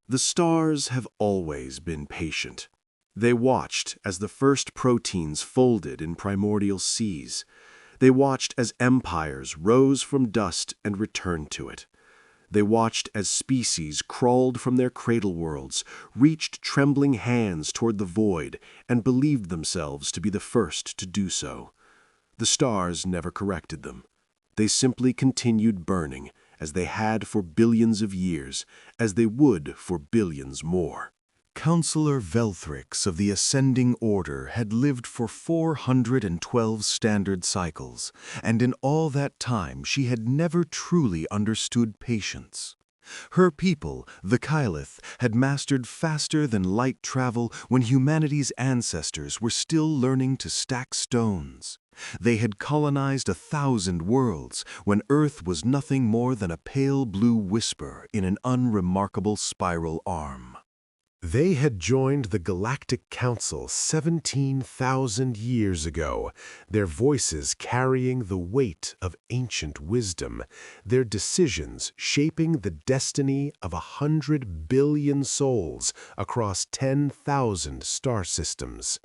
The stars have always been patient. They watched as the first proteins folded in primordial seas. They watched as empires rose from dust and returned to it. They watched as species crawled from their cradle worlds, reached trembling hands toward the void, and believed themselves to be the first to do so. The stars never corrected them. They simply continued burning, as they had for billions of years, as they would for billions more. Counselor Velthrix of the Ascending Order had lived for 412 standard cycles, and in all that time she had never truly understood patience. Her people, the Kylith, had mastered faster than light travel when humanity's ancestors were still learning to stack stones. They had colonized 1,000 worlds when Earth was nothing more than a pale blue whisper in an unremarkable spiral arm. They had joined the Galactic Council 17,000 years ago, their voices carrying the weight of ancient wisdom, their decisions shaping the destiny of 100 billion souls across 10,000 star systems.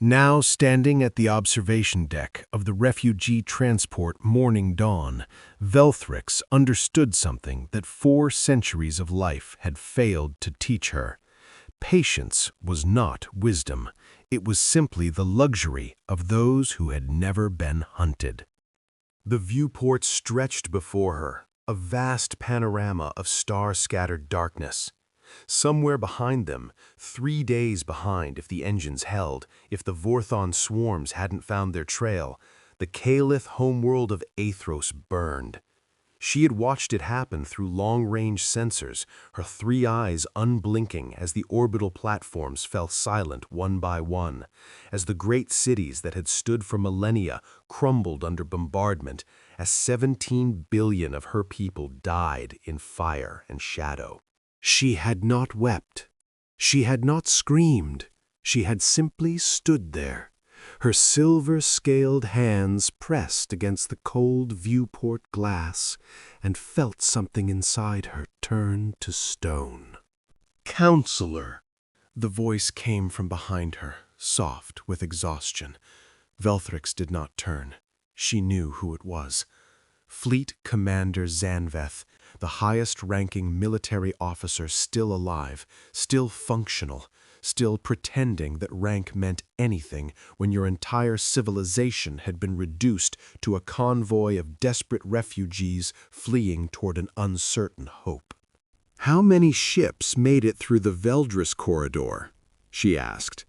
Now standing at the observation deck of the refugee transport Morning Dawn, Velthrix understood something that 4 centuries of life had failed to teach her. Patience was not wisdom. It was simply the luxury of those who had never been hunted. The viewport stretched before her, a vast panorama of star-scattered darkness. Somewhere behind them, 3 days behind if the engines held, if the Vorthon swarms hadn't found their trail, the Kalith homeworld of Aethros burned. She had watched it happen through long-range sensors, her 3 eyes unblinking as the orbital platforms fell silent one by one, as the great cities that had stood for millennia crumbled under bombardment, as 17 billion of her people died in fire and shadow. She had not wept. She had not screamed. She had simply stood there, her silver-scaled hands pressed against the cold viewport glass, and felt something inside her turn to stone. "Counselor!" The voice came from behind her, soft with exhaustion. Velthrix did not turn. She knew who it was. Fleet Commander Zanveth, the highest-ranking military officer still alive, still functional, still pretending that rank meant anything when your entire civilization had been reduced to a convoy of desperate refugees fleeing toward an uncertain hope. "How many ships made it through the Veldris corridor?" she asked.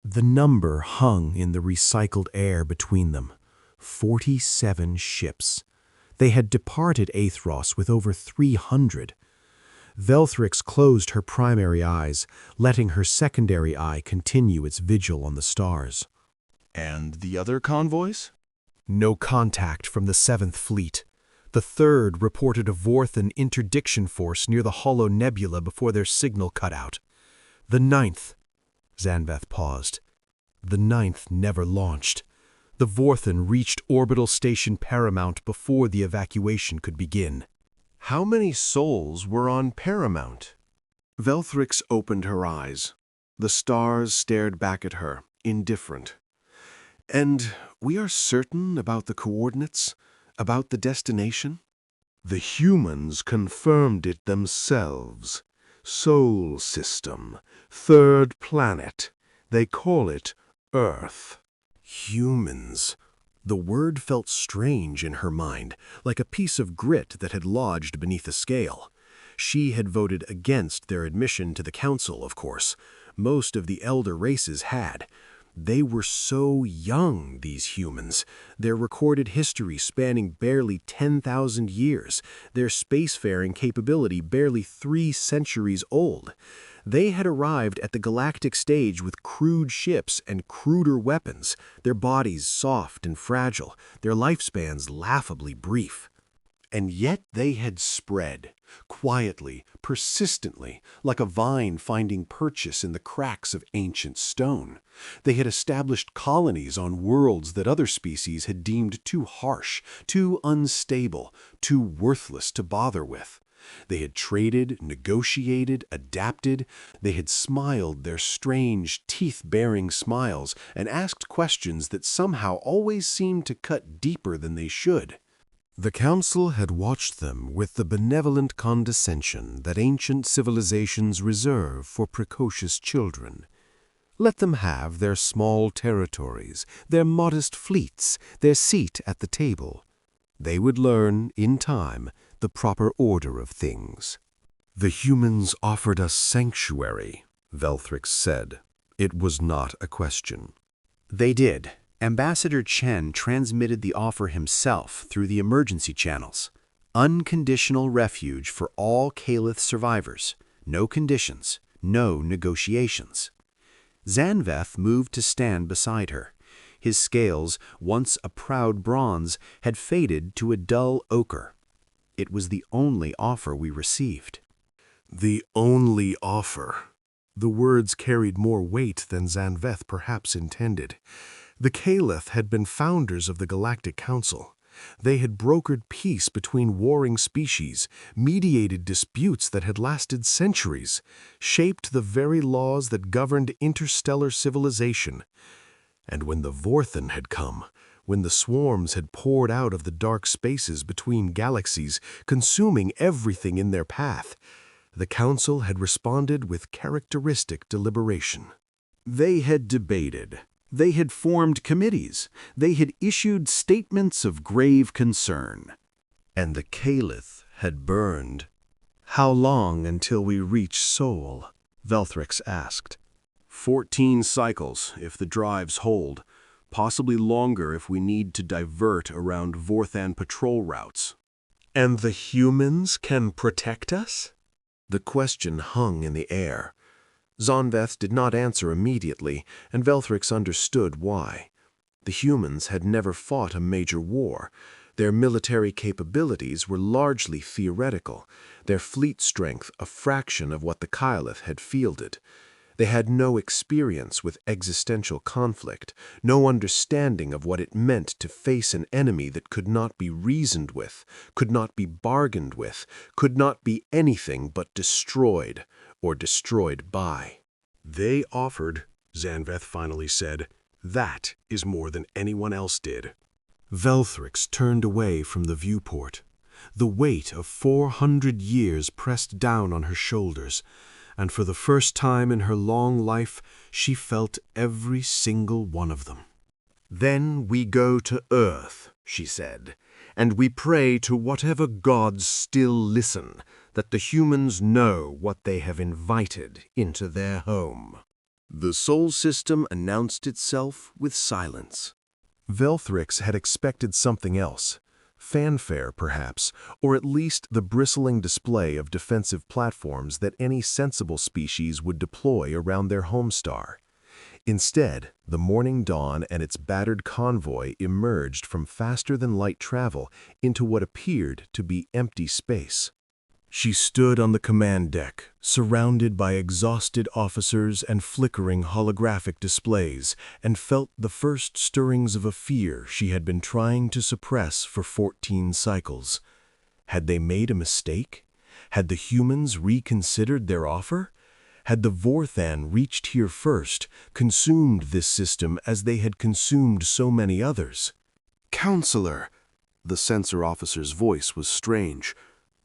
The number hung in the recycled air between them. 47 ships. They had departed Aethros with over 300. Velthrix closed her primary eyes, letting her secondary eye continue its vigil on the stars. "And the other convoys?" No contact from the 7th Fleet. The 3rd reported a Vorthan interdiction force near the Hollow Nebula before their signal cut out. The 9th... Zanveth paused. The 9th never launched. The Vorthan reached Orbital Station Paramount before the evacuation could begin. "How many souls were on Paramount?" Velthrix opened her eyes. The stars stared back at her, indifferent. "And we are certain about the coordinates, about the destination?" "The humans confirmed it themselves. Sol system, 3rd planet. They call it Earth." Humans. The word felt strange in her mind, like a piece of grit that had lodged beneath a scale. She had voted against their admission to the Council, of course. Most of the elder races had. They were so young, these humans, their recorded history spanning barely 10,000 years, their spacefaring capability barely 3 centuries old. They had arrived at the galactic stage with crude ships and cruder weapons, their bodies soft and fragile, their lifespans laughably brief. And yet they had spread, quietly, persistently, like a vine finding purchase in the cracks of ancient stone. They had established colonies on worlds that other species had deemed too harsh, too unstable, too worthless to bother with. They had traded, negotiated, adapted. They had smiled their strange, teeth-baring smiles and asked questions that somehow always seemed to cut deeper than they should. The Council had watched them with the benevolent condescension that ancient civilizations reserve for precocious children. Let them have their small territories, their modest fleets, their seat at the table. They would learn, in time, the proper order of things. "The humans offered us sanctuary," Velthrix said. It was not a question. They did. Ambassador Chen transmitted the offer himself through the emergency channels. Unconditional refuge for all Calith survivors. No conditions, no negotiations. Zanveth moved to stand beside her. His scales, once a proud bronze, had faded to a dull ochre. It was the only offer we received. The only offer. The words carried more weight than Zanveth perhaps intended. The Calith had been founders of the Galactic Council. They had brokered peace between warring species, mediated disputes that had lasted centuries, shaped the very laws that governed interstellar civilization. And when the Vorthen had come, when the swarms had poured out of the dark spaces between galaxies, consuming everything in their path, the Council had responded with characteristic deliberation. They had debated. They had formed committees. They had issued statements of grave concern. And the Calith had burned. "How long until we reach Sol?" Velthrix asked. 14 cycles, if the drives hold. Possibly longer if we need to divert around Vorthan patrol routes. "And the humans can protect us?" The question hung in the air. Zanveth did not answer immediately, and Velthrix understood why. The humans had never fought a major war. Their military capabilities were largely theoretical, their fleet strength a fraction of what the Calith had fielded. They had no experience with existential conflict, no understanding of what it meant to face an enemy that could not be reasoned with, could not be bargained with, could not be anything but destroyed, or destroyed by. "They offered," Zanveth finally said. "That is more than anyone else did." Velthrix turned away from the viewport. The weight of 400 years pressed down on her shoulders, and for the first time in her long life she felt every single one of them. "Then we go to Earth," she said, "and we pray to whatever gods still listen, that the humans know what they have invited into their home." The Sol system announced itself with silence. Velthrix had expected something else. Fanfare, perhaps, or at least the bristling display of defensive platforms that any sensible species would deploy around their home star. Instead, the morning dawn and its battered convoy emerged from faster-than-light travel into what appeared to be empty space. She stood on the command deck, surrounded by exhausted officers and flickering holographic displays, and felt the first stirrings of a fear she had been trying to suppress for 14 cycles. Had they made a mistake? Had the humans reconsidered their offer? Had the Vorthan reached here first, consumed this system as they had consumed so many others? "Counselor," the sensor officer's voice was strange.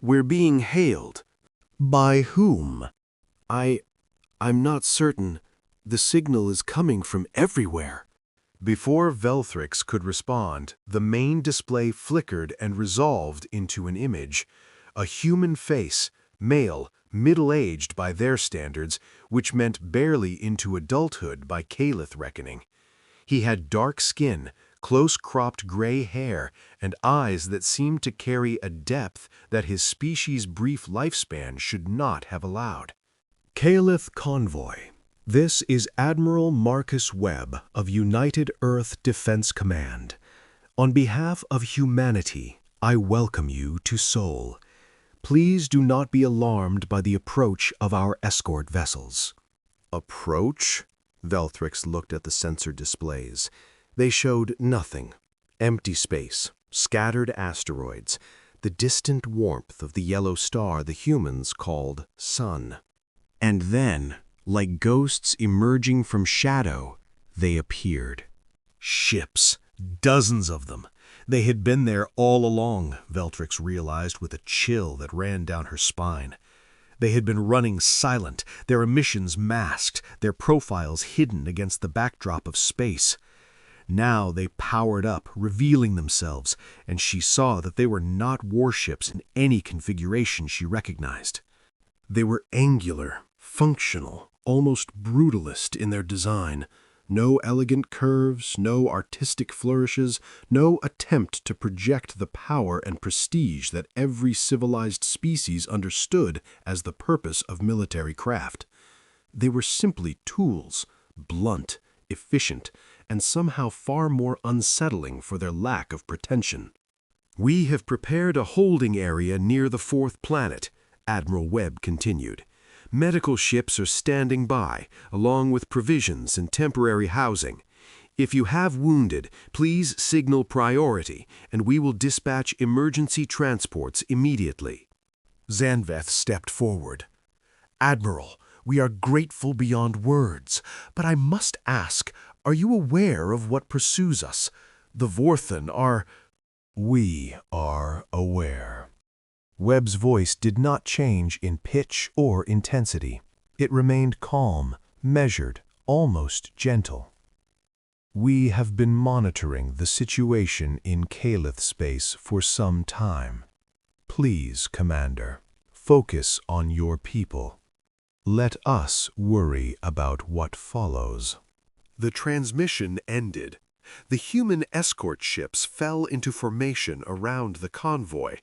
"We're being hailed." "By whom?" I'm not certain. The signal is coming from everywhere." Before Velthrix could respond, the main display flickered and resolved into an image. A human face, male, middle-aged by their standards, which meant barely into adulthood by Calith reckoning. He had dark skin, close-cropped gray hair, and eyes that seemed to carry a depth that his species' brief lifespan should not have allowed. "Calith Convoy, this is Admiral Marcus Webb of United Earth Defense Command. On behalf of humanity, I welcome you to Sol. Please do not be alarmed by the approach of our escort vessels." Approach? Velthrix looked at the sensor displays. They showed nothing. Empty space, scattered asteroids, the distant warmth of the yellow star the humans called sun. And then, like ghosts emerging from shadow, they appeared. Ships, dozens of them. They had been there all along, Veltrix realized with a chill that ran down her spine. They had been running silent, their emissions masked, their profiles hidden against the backdrop of space. Now they powered up, revealing themselves, and she saw that they were not warships in any configuration she recognized. They were angular, functional, almost brutalist in their design. No elegant curves, no artistic flourishes, no attempt to project the power and prestige that every civilized species understood as the purpose of military craft. They were simply tools, blunt, efficient, and somehow far more unsettling for their lack of pretension. "We have prepared a holding area near the fourth planet," Admiral Webb continued. "Medical ships are standing by, along with provisions and temporary housing. If you have wounded, please signal priority, and we will dispatch emergency transports immediately." Zanveth stepped forward. "Admiral, we are grateful beyond words, but I must ask, are you aware of what pursues us? The Vorthen are—" "We are aware." Webb's voice did not change in pitch or intensity. It remained calm, measured, almost gentle. "We have been monitoring the situation in Calith space for some time. Please, Commander, focus on your people. Let us worry about what follows." The transmission ended. The human escort ships fell into formation around the convoy,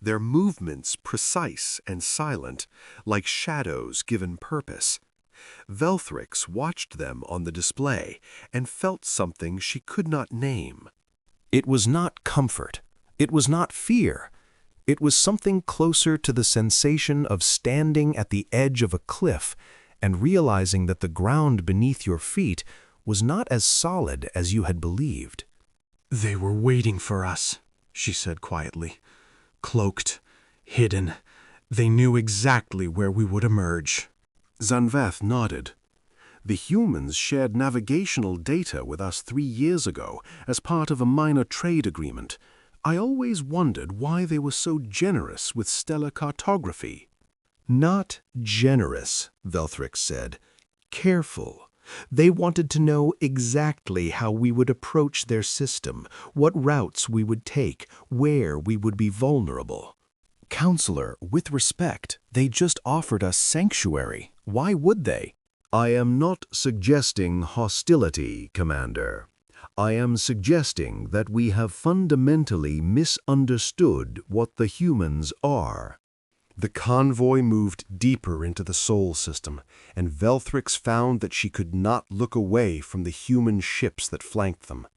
their movements precise and silent, like shadows given purpose. Velthrix watched them on the display and felt something she could not name. It was not comfort. It was not fear. It was something closer to the sensation of standing at the edge of a cliff and realizing that the ground beneath your feet was not as solid as you had believed. "They were waiting for us," she said quietly. "Cloaked, hidden. They knew exactly where we would emerge." Zanveth nodded. "The humans shared navigational data with us 3 years ago as part of a minor trade agreement. I always wondered why they were so generous with stellar cartography." "Not generous," Velthrix said. "Careful. They wanted to know exactly how we would approach their system, what routes we would take, where we would be vulnerable." "Counselor, with respect, they just offered us sanctuary. Why would they?" "I am not suggesting hostility, Commander. I am suggesting that we have fundamentally misunderstood what the humans are." The convoy moved deeper into the Sol system, and Velthrix found that she could not look away from the human ships that flanked them.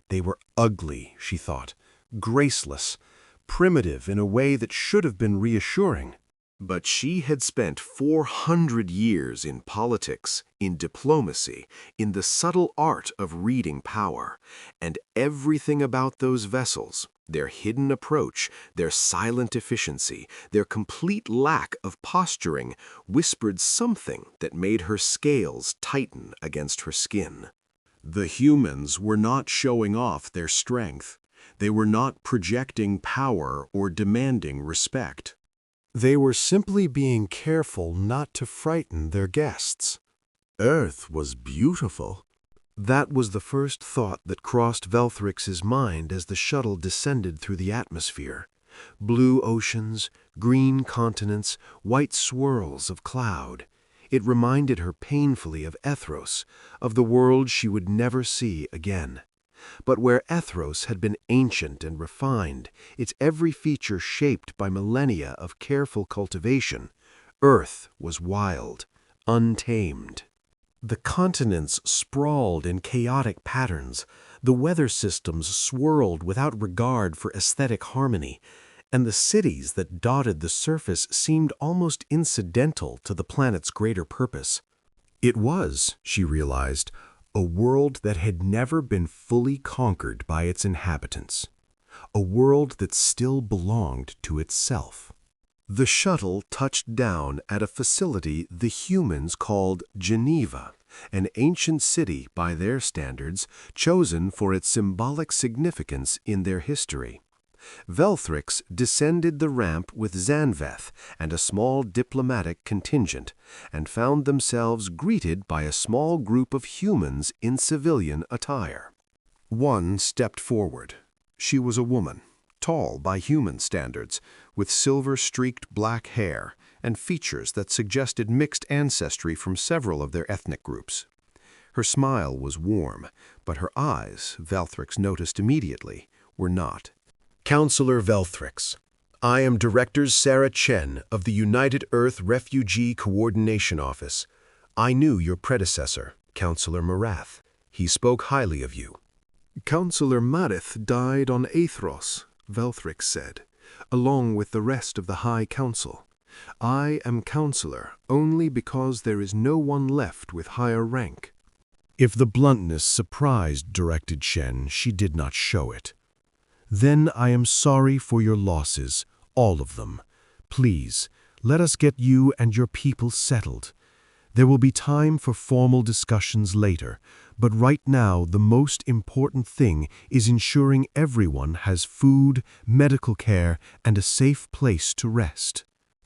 They were ugly, she thought, graceless, primitive in a way that should have been reassuring. But she had spent 400 years in politics, in diplomacy, in the subtle art of reading power, and everything about those vessels, their hidden approach, their silent efficiency, their complete lack of posturing, whispered something that made her scales tighten against her skin. The humans were not showing off their strength. They were not projecting power or demanding respect. They were simply being careful not to frighten their guests. Earth was beautiful. That was the first thought that crossed Velthrix's mind as the shuttle descended through the atmosphere. Blue oceans, green continents, white swirls of cloud. It reminded her painfully of Ethros, of the world she would never see again. But where Ethros had been ancient and refined, its every feature shaped by millennia of careful cultivation, Earth was wild, untamed. The continents sprawled in chaotic patterns, the weather systems swirled without regard for aesthetic harmony, and the cities that dotted the surface seemed almost incidental to the planet's greater purpose. It was, she realized, a world that had never been fully conquered by its inhabitants. a world that still belonged to itself. The shuttle touched down at a facility the humans called Geneva, an ancient city by their standards, chosen for its symbolic significance in their history. Velthrix descended the ramp with Zanveth and a small diplomatic contingent, and found themselves greeted by a small group of humans in civilian attire. One stepped forward. She was a woman, tall by human standards, with silver-streaked black hair and features that suggested mixed ancestry from several of their ethnic groups. Her smile was warm, but her eyes, Velthrix noticed immediately, were not. Counselor Velthrix, I am Director Sarah Chen of the United Earth Refugee Coordination Office. I knew your predecessor, Counselor Marath. He spoke highly of you. Counselor Marath died on Aethros, Velthrix said, along with the rest of the High Council. I am counselor only because there is no one left with higher rank. If the bluntness surprised Director Chen, she did not show it. Then I am sorry for your losses, all of them. Please, let us get you and your people settled. There will be time for formal discussions later, but right now the most important thing is ensuring everyone has food, medical care, and a safe place to rest.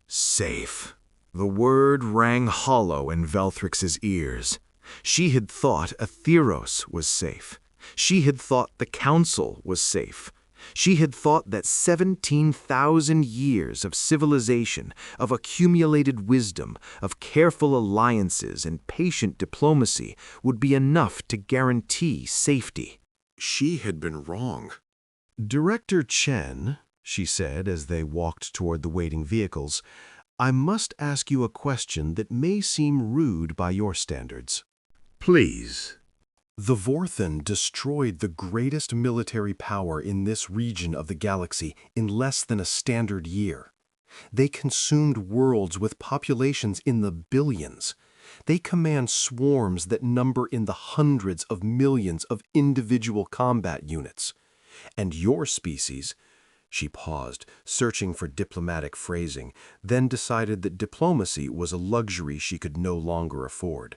Safe. The word rang hollow in Velthrix's ears. She had thought Aetheros was safe. She had thought the Council was safe. She had thought that 17,000 years of civilization, of accumulated wisdom, of careful alliances and patient diplomacy would be enough to guarantee safety. She had been wrong. Director Chen, she said as they walked toward the waiting vehicles, I must ask you a question that may seem rude by your standards. Please. The Vorthan destroyed the greatest military power in this region of the galaxy in less than a standard year. They consumed worlds with populations in the billions. They command swarms that number in the hundreds of millions of individual combat units. And your species, she paused, searching for diplomatic phrasing, then decided that diplomacy was a luxury she could no longer afford.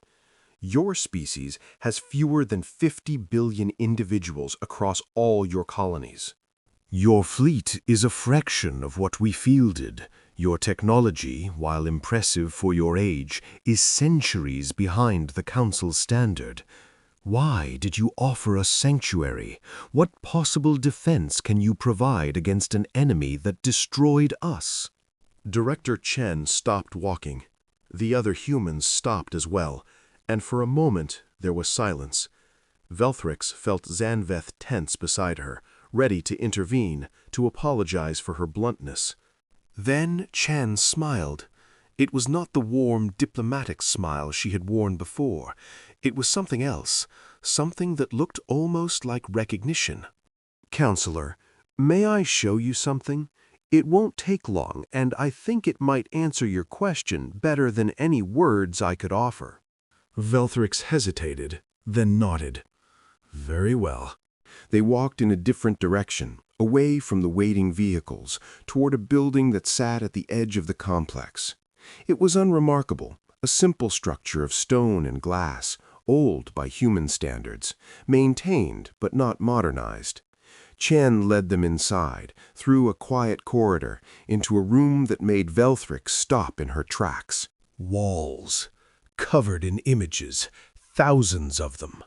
Your species has fewer than 50 billion individuals across all your colonies. Your fleet is a fraction of what we fielded. Your technology, while impressive for your age, is centuries behind the Council's standard. Why did you offer us sanctuary? What possible defense can you provide against an enemy that destroyed us? Director Chen stopped walking. The other humans stopped as well, and for a moment there was silence. Velthrix felt Zanveth tense beside her, ready to intervene, to apologize for her bluntness. Then Chen smiled. It was not the warm, diplomatic smile she had worn before. It was something else, something that looked almost like recognition. Counselor, may I show you something? It won't take long, and I think it might answer your question better than any words I could offer. Velthrix hesitated, then nodded. Very well. They walked in a different direction, away from the waiting vehicles, toward a building that sat at the edge of the complex. It was unremarkable, a simple structure of stone and glass, old by human standards, maintained but not modernized. Chen led them inside, through a quiet corridor, into a room that made Velthrix stop in her tracks. Walls, covered in images, thousands of them.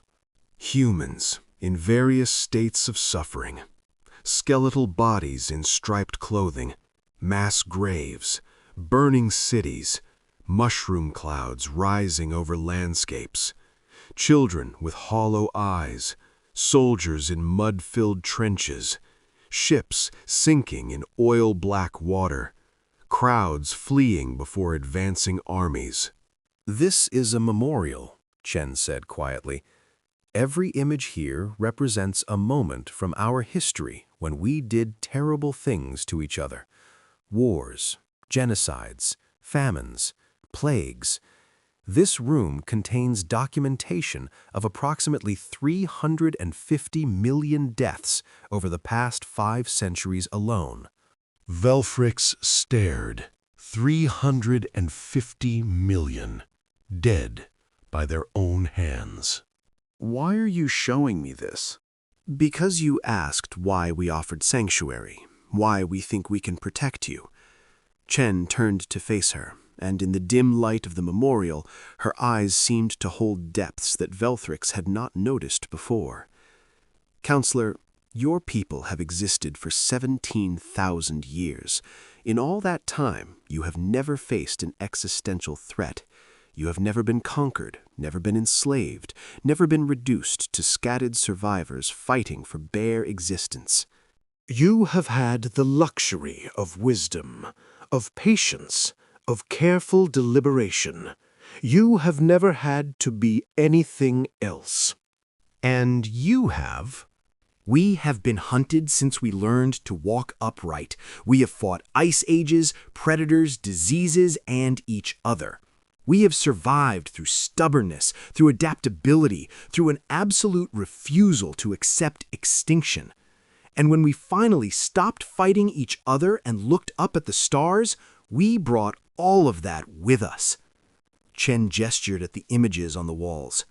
Humans, in various states of suffering. Skeletal bodies in striped clothing, mass graves, burning cities, mushroom clouds rising over landscapes, children with hollow eyes, soldiers in mud-filled trenches, ships sinking in oil-black water, crowds fleeing before advancing armies. This is a memorial, Chen said quietly. Every image here represents a moment from our history when we did terrible things to each other. Wars, genocides, famines, plagues. This room contains documentation of approximately 350 million deaths over the past 5 centuries alone. Velthrix stared. 350 million. Dead by their own hands. Why are you showing me this? Because you asked why we offered sanctuary, why we think we can protect you. Chen turned to face her, and in the dim light of the memorial, her eyes seemed to hold depths that Velthrix had not noticed before. Counselor, your people have existed for 17,000 years. In all that time, you have never faced an existential threat. You have never been conquered, never been enslaved, never been reduced to scattered survivors fighting for bare existence. You have had the luxury of wisdom, of patience, of careful deliberation. You have never had to be anything else. And you have? We have been hunted since we learned to walk upright. We have fought ice ages, predators, diseases, and each other. We have survived through stubbornness, through adaptability, through an absolute refusal to accept extinction. And when we finally stopped fighting each other and looked up at the stars, we brought all of that with us. Chen gestured at the images on the walls.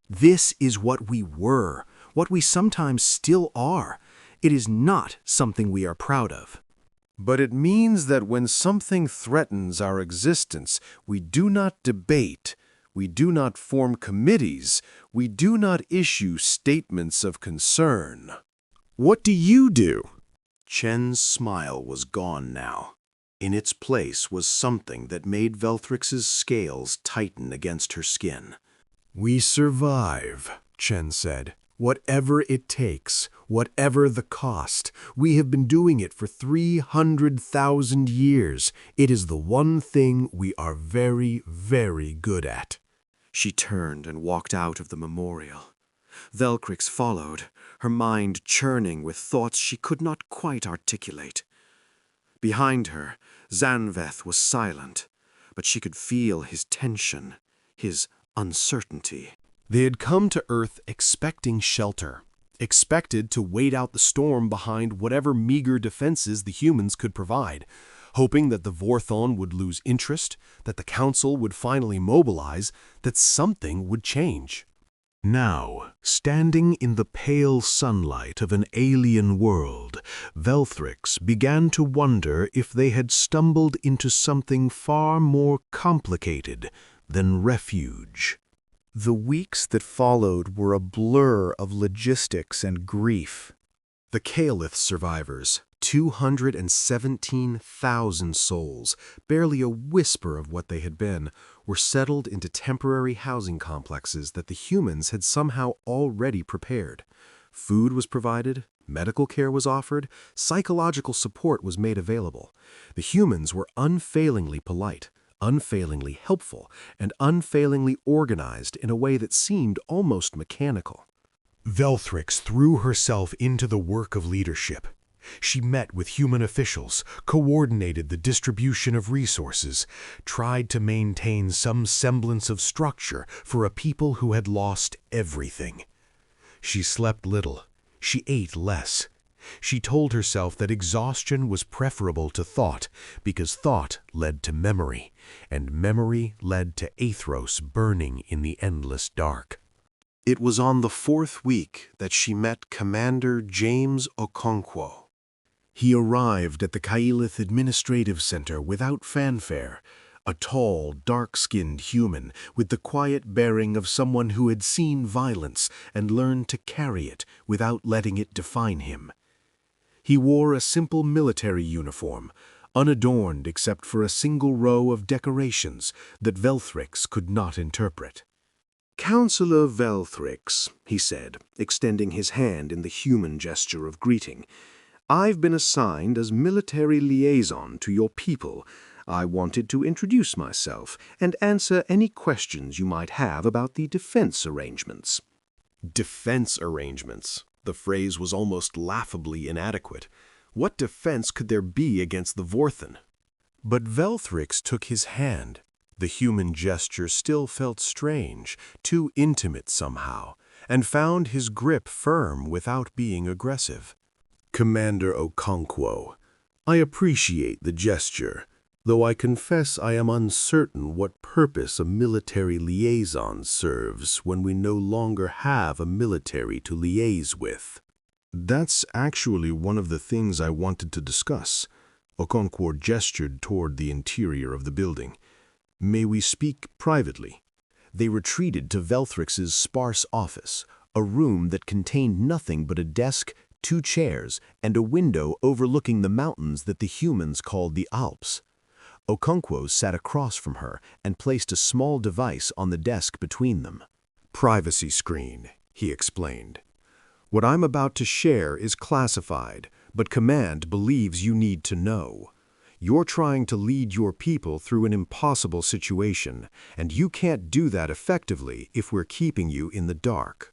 This is what we were, what we sometimes still are. It is not something we are proud of. But it means that when something threatens our existence, we do not debate, we do not form committees, we do not issue statements of concern. What do you do? Chen's smile was gone now. In its place was something that made Velthrix's scales tighten against her skin. We survive, Chen said. Whatever it takes, whatever the cost. We have been doing it for 300,000 years. It is the one thing we are very, very good at. She turned and walked out of the memorial. Velthrix followed, her mind churning with thoughts she could not quite articulate. Behind her, Zanveth was silent, but she could feel his tension, his uncertainty. They had come to Earth expecting shelter, expected to wait out the storm behind whatever meager defenses the humans could provide, hoping that the Vorthon would lose interest, that the Council would finally mobilize, that something would change. Now, standing in the pale sunlight of an alien world, Velthrix began to wonder if they had stumbled into something far more complicated than refuge. The weeks that followed were a blur of logistics and grief. The Caliph survivors, 217,000 souls, barely a whisper of what they had been, were settled into temporary housing complexes that the humans had somehow already prepared. Food was provided, medical care was offered, psychological support was made available. The humans were unfailingly polite, unfailingly helpful, and unfailingly organized in a way that seemed almost mechanical. Velthrix threw herself into the work of leadership. She met with human officials, coordinated the distribution of resources, tried to maintain some semblance of structure for a people who had lost everything. She slept little. She ate less. She told herself that exhaustion was preferable to thought, because thought led to memory, and memory led to Athros burning in the endless dark. It was on the 4th week that she met Commander James Okonkwo. He arrived at the Kailith Administrative Center without fanfare, a tall, dark-skinned human with the quiet bearing of someone who had seen violence and learned to carry it without letting it define him. He wore a simple military uniform, unadorned except for a single row of decorations that Velthrix could not interpret. "Counselor Velthrix," he said, extending his hand in the human gesture of greeting, "I've been assigned as military liaison to your people. I wanted to introduce myself and answer any questions you might have about the defense arrangements." Defense arrangements. The phrase was almost laughably inadequate. What defense could there be against the Vorthon? But Velthrix took his hand. The human gesture still felt strange, too intimate somehow, and found his grip firm without being aggressive. Commander Okonkwo, I appreciate the gesture, though I confess I am uncertain what purpose a military liaison serves when we no longer have a military to liaise with. That's actually one of the things I wanted to discuss. Okonkwo gestured toward the interior of the building. May we speak privately? They retreated to Velthrix's sparse office, a room that contained nothing but a desk, 2 chairs, and a window overlooking the mountains that the humans called the Alps. Okonkwo sat across from her and placed a small device on the desk between them. Privacy screen, he explained. What I'm about to share is classified, but Command believes you need to know. You're trying to lead your people through an impossible situation, and you can't do that effectively if we're keeping you in the dark.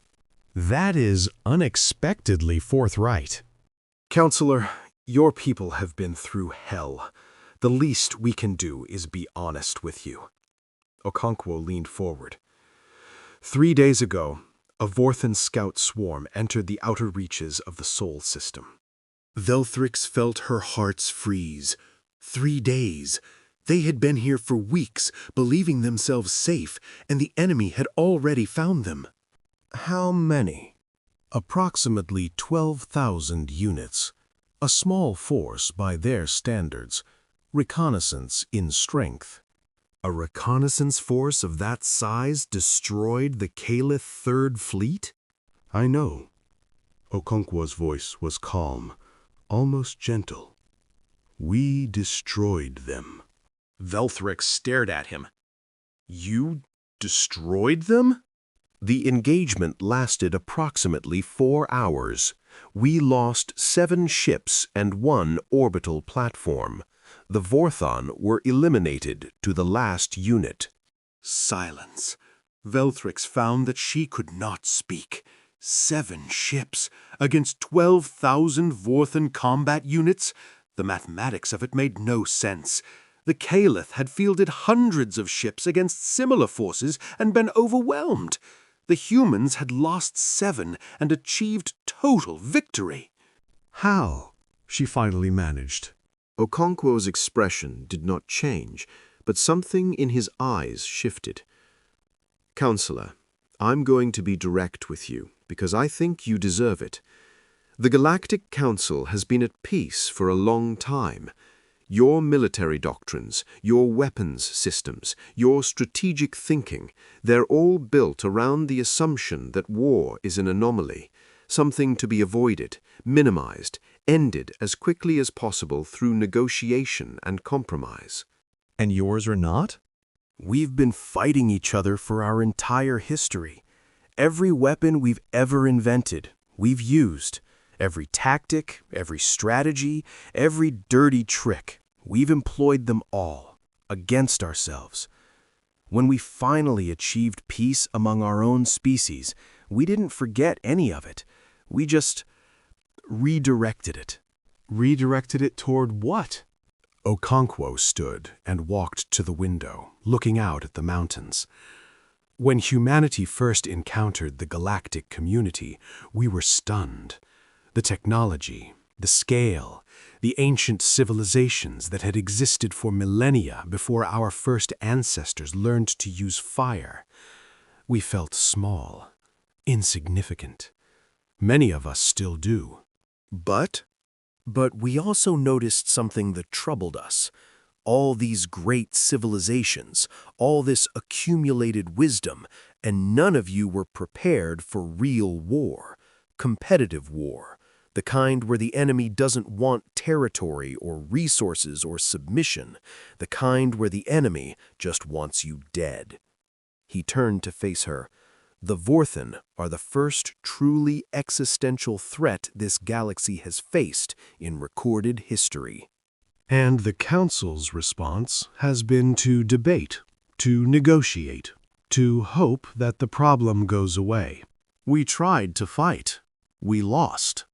That is unexpectedly forthright. Counselor, your people have been through hell. The least we can do is be honest with you. Okonkwo leaned forward. 3 days ago, a Vorthan scout swarm entered the outer reaches of the Sol system. Velthrix felt her hearts freeze. 3 days. They had been here for weeks, believing themselves safe, and the enemy had already found them. How many? Approximately 12,000 units. A small force by their standards. Reconnaissance in strength. A reconnaissance force of that size destroyed the Caliph Third Fleet? I know. Okonkwo's voice was calm, almost gentle. We destroyed them. Velthrix stared at him. You destroyed them? The engagement lasted approximately 4 hours. We lost 7 ships and 1 orbital platform. The Vorthon were eliminated to the last unit. Silence. Velthrix found that she could not speak. 7 ships against 12,000 Vorthan combat units? The mathematics of it made no sense. The Caliph had fielded hundreds of ships against similar forces and been overwhelmed. The humans had lost 7 and achieved total victory. How? She finally managed. Okonkwo's expression did not change, but something in his eyes shifted. Counselor, I'm going to be direct with you, because I think you deserve it. The Galactic Council has been at peace for a long time. Your military doctrines, your weapons systems, your strategic thinking, they're all built around the assumption that war is an anomaly, something to be avoided, minimized, ended as quickly as possible through negotiation and compromise. And yours are not? We've been fighting each other for our entire history. Every weapon we've ever invented, we've used. Every tactic, every strategy, every dirty trick, we've employed them all, against ourselves. When we finally achieved peace among our own species, we didn't forget any of it. We just redirected it. Redirected it toward what? Okonkwo stood and walked to the window, looking out at the mountains. When humanity first encountered the galactic community, we were stunned. The technology, the scale, the ancient civilizations that had existed for millennia before our first ancestors learned to use fire. We felt small, insignificant. Many of us still do. But we also noticed something that troubled us. All these great civilizations, all this accumulated wisdom, and none of you were prepared for real war, competitive war, the kind where the enemy doesn't want territory or resources or submission, the kind where the enemy just wants you dead. He turned to face her. The Vorthan are the first truly existential threat this galaxy has faced in recorded history. And the Council's response has been to debate, to negotiate, to hope that the problem goes away. We tried to fight. We lost.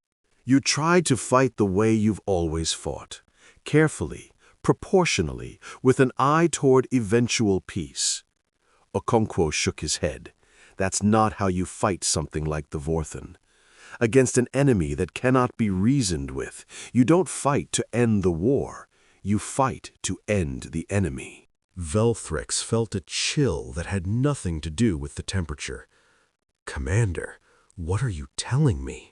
You tried to fight the way you've always fought, carefully, proportionally, with an eye toward eventual peace. Okonkwo shook his head. That's not how you fight something like the Vorthen. Against an enemy that cannot be reasoned with, you don't fight to end the war. You fight to end the enemy. Velthrix felt a chill that had nothing to do with the temperature. Commander, what are you telling me?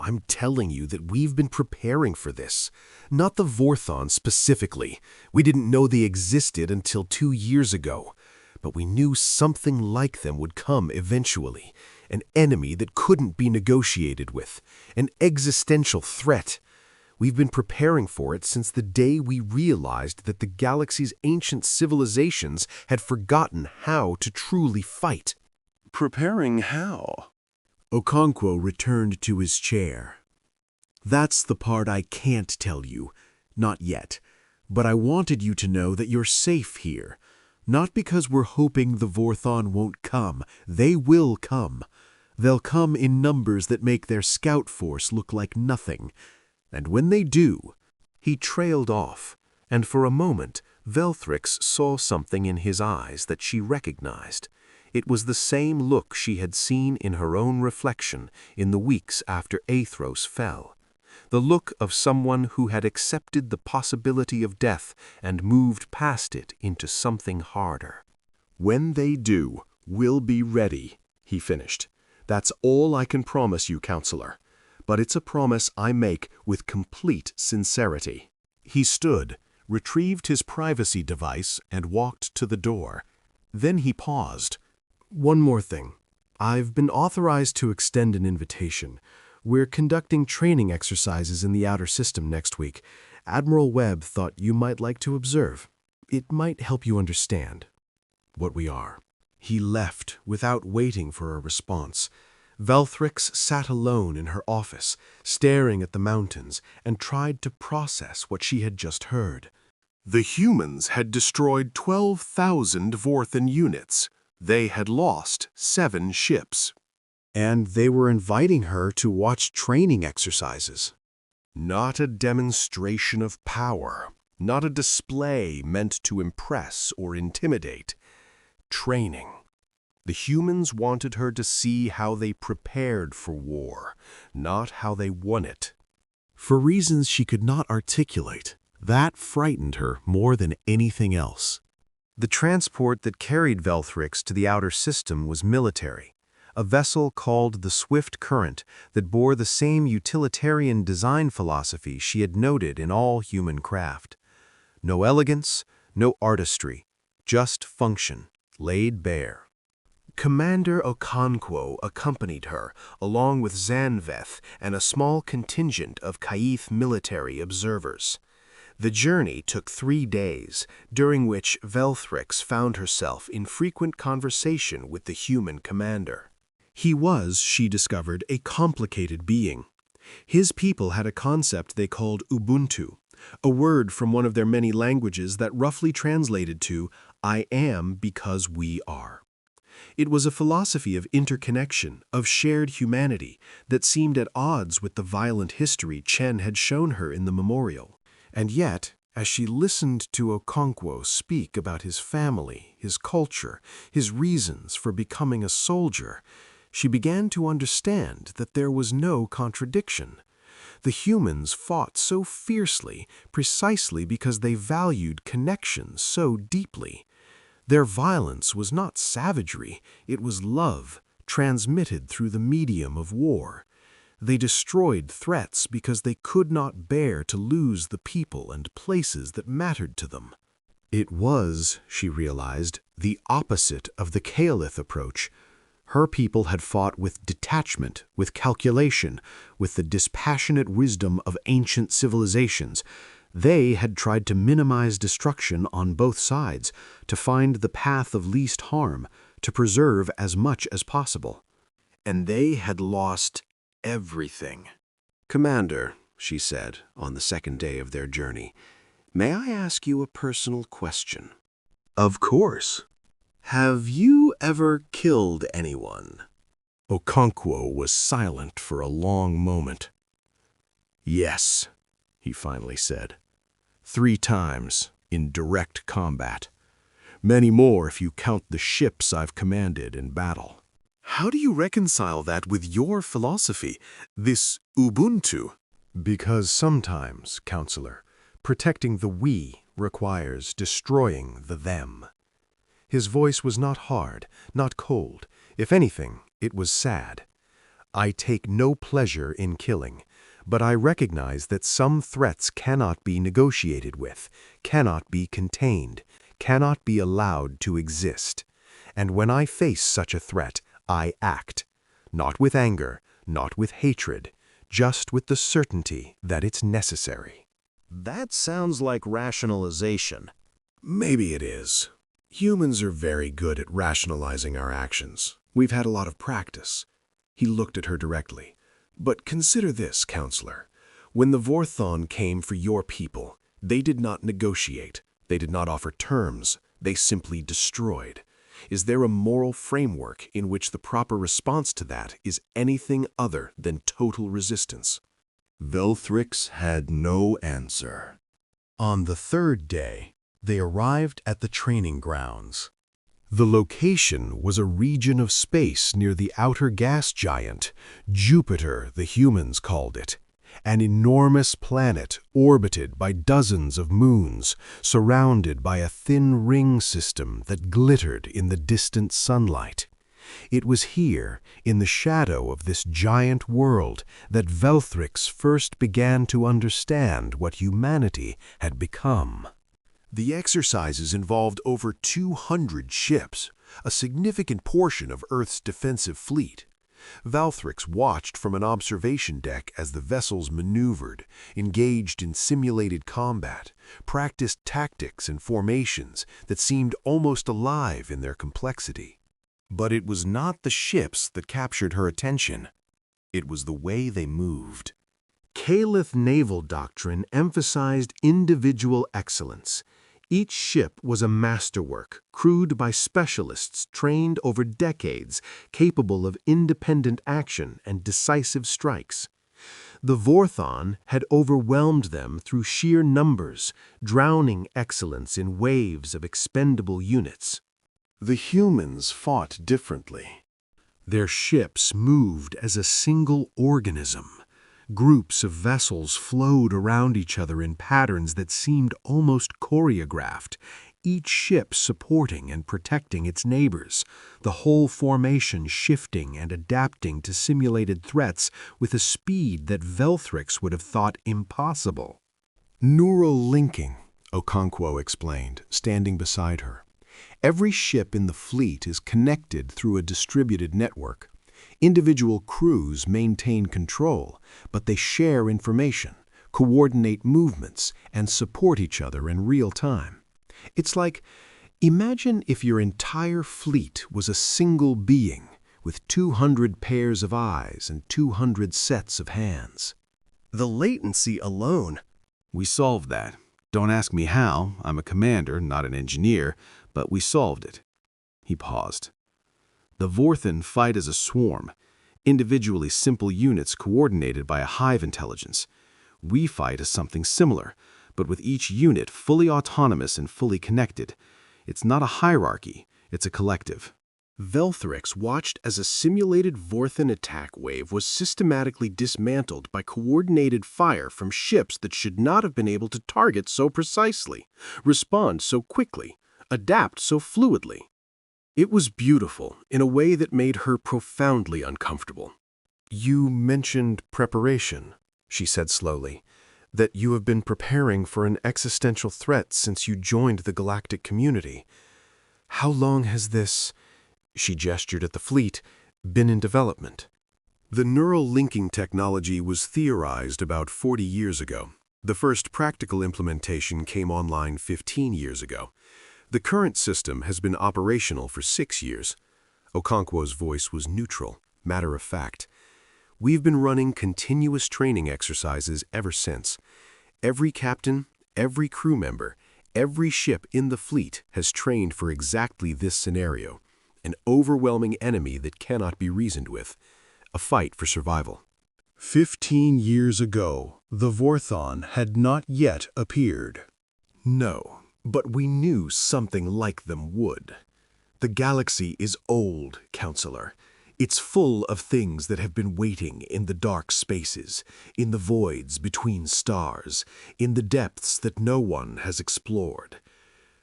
I'm telling you that we've been preparing for this. Not the Vorthon specifically. We didn't know they existed until 2 years ago. But we knew something like them would come eventually. An enemy that couldn't be negotiated with. An existential threat. We've been preparing for it since the day we realized that the galaxy's ancient civilizations had forgotten how to truly fight. Preparing how? Okonkwo returned to his chair. That's the part I can't tell you. Not yet. But I wanted you to know that you're safe here. Not because we're hoping the Vorthon won't come. They will come. They'll come in numbers that make their scout force look like nothing. And when they do, he trailed off, and for a moment Velthrix saw something in his eyes that she recognized. It was the same look she had seen in her own reflection in the weeks after Athros fell. The look of someone who had accepted the possibility of death and moved past it into something harder. When they do, we'll be ready, he finished. That's all I can promise you, Counselor. But it's a promise I make with complete sincerity. He stood, retrieved his privacy device, and walked to the door. Then he paused. One more thing. I've been authorized to extend an invitation. We're conducting training exercises in the outer system next week. Admiral Webb thought you might like to observe. It might help you understand what we are. He left without waiting for a response. Velthrix sat alone in her office, staring at the mountains, and tried to process what she had just heard. The humans had destroyed 12,000 Vorthen units. They had lost 7 ships. And they were inviting her to watch training exercises. Not a demonstration of power, not a display meant to impress or intimidate. Training. The humans wanted her to see how they prepared for war, not how they won it. For reasons she could not articulate, that frightened her more than anything else. The transport that carried Velthrix to the outer system was military, a vessel called the Swift Current that bore the same utilitarian design philosophy she had noted in all human craft. No elegance, no artistry, just function, laid bare. Commander Okonkwo accompanied her, along with Zanveth and a small contingent of Kaith military observers. The journey took 3 days, during which Velthrix found herself in frequent conversation with the human commander. He was, she discovered, a complicated being. His people had a concept they called Ubuntu, a word from one of their many languages that roughly translated to, "I am because we are." It was a philosophy of interconnection, of shared humanity, that seemed at odds with the violent history Chen had shown her in the memorial. And yet, as she listened to Okonkwo speak about his family, his culture, his reasons for becoming a soldier, she began to understand that there was no contradiction. The humans fought so fiercely precisely because they valued connection so deeply. Their violence was not savagery, it was love, transmitted through the medium of war. They destroyed threats because they could not bear to lose the people and places that mattered to them. It was, she realized, the opposite of the Kaolith approach. Her people had fought with detachment, with calculation, with the dispassionate wisdom of ancient civilizations. They had tried to minimize destruction on both sides, to find the path of least harm, to preserve as much as possible. And they had lost everything. "Commander," she said on the second day of their journey, "may I ask you a personal question?" "Of course." "Have you ever killed anyone?" Okonkwo was silent for a long moment. "Yes," he finally said. 3 times, in direct combat. Many more if you count the ships I've commanded in battle. How do you reconcile that with your philosophy, this Ubuntu? Because sometimes, counselor, protecting the we requires destroying the them. His voice was not hard, not cold. If anything, it was sad. I take no pleasure in killing, but I recognize that some threats cannot be negotiated with, cannot be contained, cannot be allowed to exist. And when I face such a threat, I act. Not with anger, not with hatred, just with the certainty that it's necessary. That sounds like rationalization. Maybe it is. Humans are very good at rationalizing our actions. We've had a lot of practice. He looked at her directly. But consider this, counselor. When the Vorthon came for your people, they did not negotiate. They did not offer terms. They simply destroyed. Is there a moral framework in which the proper response to that is anything other than total resistance? Velthrix had no answer. On the third day, they arrived at the training grounds. The location was a region of space near the outer gas giant, Jupiter the humans called it, an enormous planet orbited by dozens of moons, surrounded by a thin ring system that glittered in the distant sunlight. It was here, in the shadow of this giant world, that Velthrix first began to understand what humanity had become. The exercises involved over 200 ships, a significant portion of Earth's defensive fleet. Velthrix watched from an observation deck as the vessels maneuvered, engaged in simulated combat, practiced tactics and formations that seemed almost alive in their complexity. But it was not the ships that captured her attention. It was the way they moved. Caliph naval doctrine emphasized individual excellence. Each ship was a masterwork, crewed by specialists trained over decades, capable of independent action and decisive strikes. The Vorthon had overwhelmed them through sheer numbers, drowning excellence in waves of expendable units. The humans fought differently. Their ships moved as a single organism. Groups of vessels flowed around each other in patterns that seemed almost choreographed, each ship supporting and protecting its neighbors, the whole formation shifting and adapting to simulated threats with a speed that Velthrix would have thought impossible. Neural linking, Okonkwo explained, standing beside her. Every ship in the fleet is connected through a distributed network. Individual crews maintain control, but they share information, coordinate movements, and support each other in real time. It's like, imagine if your entire fleet was a single being with 200 pairs of eyes and 200 sets of hands. The latency alone. We solved that. Don't ask me how. I'm a commander, not an engineer, but we solved it. He paused. The Vorthon fight as a swarm, individually simple units coordinated by a hive intelligence. We fight as something similar, but with each unit fully autonomous and fully connected. It's not a hierarchy, it's a collective. Velthrix watched as a simulated Vorthon attack wave was systematically dismantled by coordinated fire from ships that should not have been able to target so precisely, respond so quickly, adapt so fluidly. It was beautiful in a way that made her profoundly uncomfortable. You mentioned preparation, she said slowly, that you have been preparing for an existential threat since you joined the galactic community. How long has this, she gestured at the fleet, been in development? The neural linking technology was theorized about 40 years ago. The first practical implementation came online 15 years ago. The current system has been operational for 6 years. Okonkwo's voice was neutral, matter of fact. We've been running continuous training exercises ever since. Every captain, every crew member, every ship in the fleet has trained for exactly this scenario. An overwhelming enemy that cannot be reasoned with. A fight for survival. 15 years ago, the Vorthon had not yet appeared. No. But we knew something like them would. The galaxy is old, Counselor. It's full of things that have been waiting in the dark spaces, in the voids between stars, in the depths that no one has explored.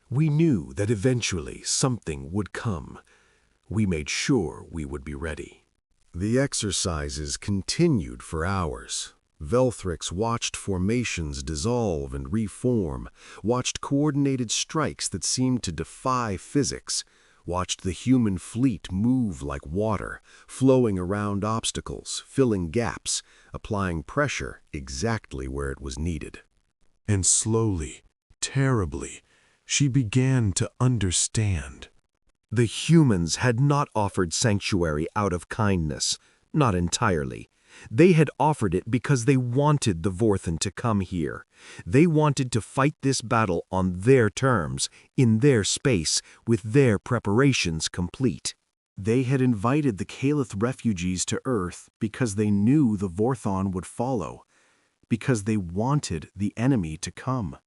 We knew that eventually something would come. We made sure we would be ready. The exercises continued for hours. Velthrix watched formations dissolve and reform, watched coordinated strikes that seemed to defy physics, watched the human fleet move like water, flowing around obstacles, filling gaps, applying pressure exactly where it was needed. And slowly, terribly, she began to understand. The humans had not offered sanctuary out of kindness, not entirely. They had offered it because they wanted the Vorthan to come here. They wanted to fight this battle on their terms, in their space, with their preparations complete. They had invited the Caliph refugees to Earth because they knew the Vorthon would follow, because they wanted the enemy to come.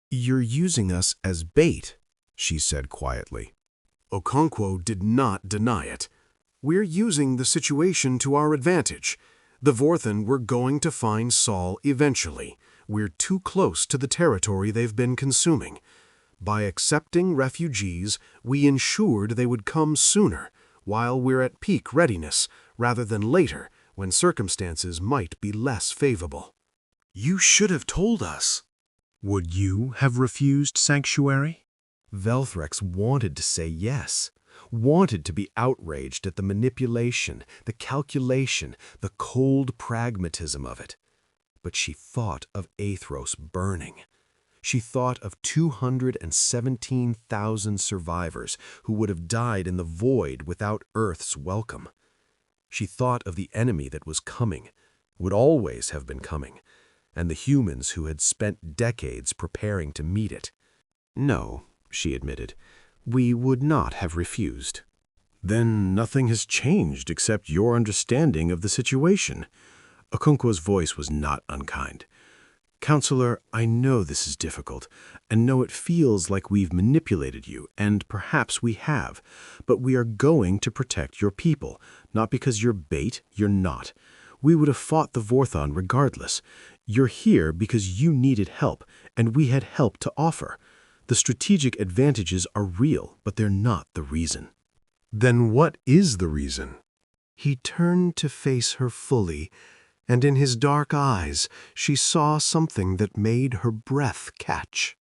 "You're using us as bait," she said quietly. Okonkwo did not deny it. "We're using the situation to our advantage. The Vorthan were going to find Saul eventually. We're too close to the territory they've been consuming. By accepting refugees, we ensured they would come sooner, while we're at peak readiness, rather than later, when circumstances might be less favorable." You should have told us. "Would you have refused sanctuary?" Velthrix wanted to say yes, wanted to be outraged at the manipulation, the calculation, the cold pragmatism of it. But she thought of Athros burning. She thought of 217,000 survivors who would have died in the void without Earth's welcome. She thought of the enemy that was coming, would always have been coming, and the humans who had spent decades preparing to meet it. "No," she admitted, "we would not have refused." Then nothing has changed except your understanding of the situation. Okonkwo's voice was not unkind. Counselor, I know this is difficult, and know it feels like we've manipulated you, and perhaps we have, but we are going to protect your people, not because you're bait, you're not. We would have fought the Vorthon regardless. You're here because you needed help, and we had help to offer. The strategic advantages are real, but they're not the reason." "Then what is the reason?" He turned to face her fully, and in his dark eyes she saw something that made her breath catch.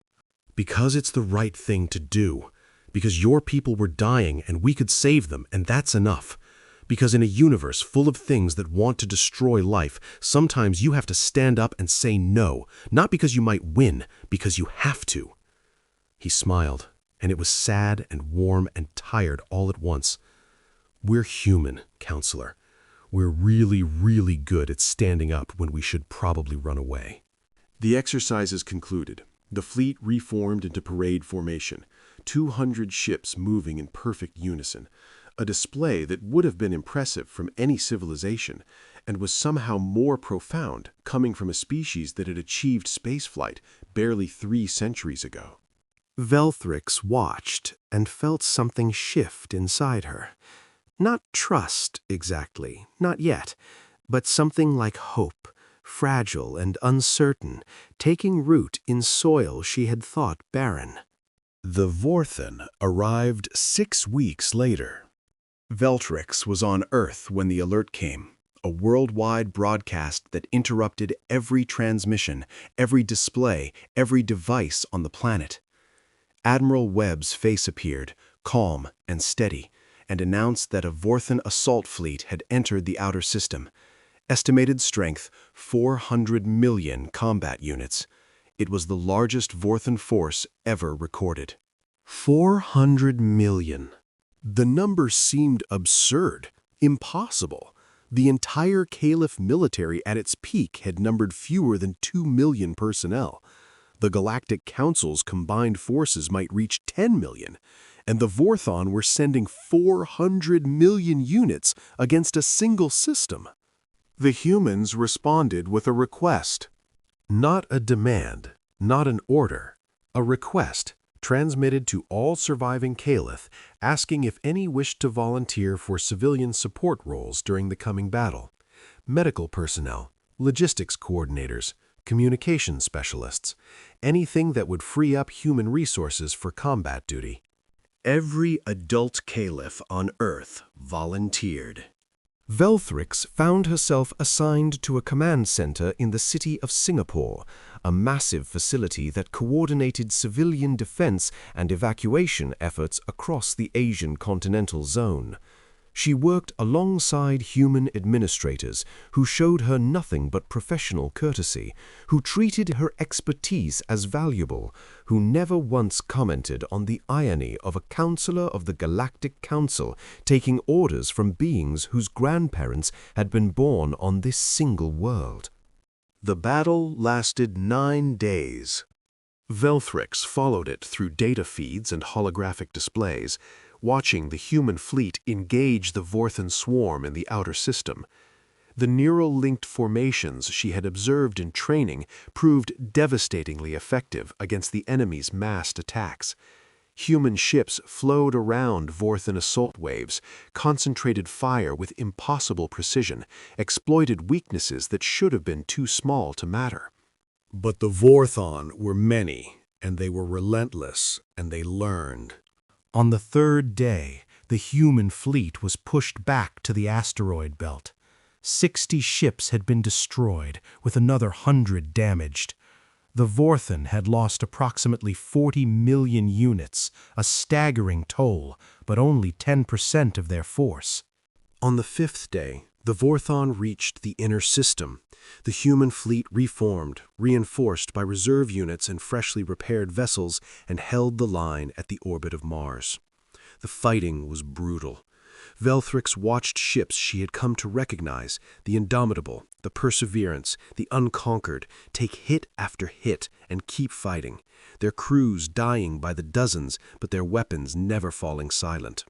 Because it's the right thing to do. Because your people were dying and we could save them, and that's enough. Because in a universe full of things that want to destroy life, sometimes you have to stand up and say no, not because you might win, because you have to. He smiled, and it was sad and warm and tired all at once. We're human, Counselor. We're really, really good at standing up when we should probably run away. The exercises concluded. The fleet reformed into parade formation, 200 ships moving in perfect unison, a display that would have been impressive from any civilization and was somehow more profound coming from a species that had achieved spaceflight barely 3 centuries ago. Velthrix watched and felt something shift inside her. Not trust, exactly, not yet, but something like hope, fragile and uncertain, taking root in soil she had thought barren. The Vorthan arrived 6 weeks later. Velthrix was on Earth when the alert came, a worldwide broadcast that interrupted every transmission, every display, every device on the planet. Admiral Webb's face appeared, calm and steady, and announced that a Vorthan assault fleet had entered the outer system. Estimated strength, 400 million combat units. It was the largest Vorthan force ever recorded. 400 million. The number seemed absurd, impossible. The entire Caliph military at its peak had numbered fewer than 2 million personnel. The Galactic Council's combined forces might reach 10 million, and the Vorthon were sending 400 million units against a single system. The humans responded with a request. Not a demand, not an order, a request, transmitted to all surviving Caliph, asking if any wished to volunteer for civilian support roles during the coming battle. Medical personnel, logistics coordinators, communication specialists, anything that would free up human resources for combat duty. Every adult Caliph on Earth volunteered. Velthrix found herself assigned to a command center in the city of Singapore, a massive facility that coordinated civilian defense and evacuation efforts across the Asian continental zone. She worked alongside human administrators who showed her nothing but professional courtesy, who treated her expertise as valuable, who never once commented on the irony of a counselor of the Galactic Council taking orders from beings whose grandparents had been born on this single world. The battle lasted 9 days. Velthrix followed it through data feeds and holographic displays, watching the human fleet engage the Vorthan swarm in the outer system. The neural-linked formations she had observed in training proved devastatingly effective against the enemy's massed attacks. Human ships flowed around Vorthan assault waves, concentrated fire with impossible precision, exploited weaknesses that should have been too small to matter. But the Vorthon were many, and they were relentless, and they learned. On the third day, the human fleet was pushed back to the asteroid belt. 60 ships had been destroyed, with another 100 damaged. The Vorthan had lost approximately 40 million units, a staggering toll, but only 10% of their force. On the 5th day, the Vorthon reached the inner system. The human fleet reformed, reinforced by reserve units and freshly repaired vessels, and held the line at the orbit of Mars. The fighting was brutal. Velthrix watched ships she had come to recognize, the Indomitable, the Perseverance, the Unconquered, take hit after hit and keep fighting, their crews dying by the dozens, but their weapons never falling silent.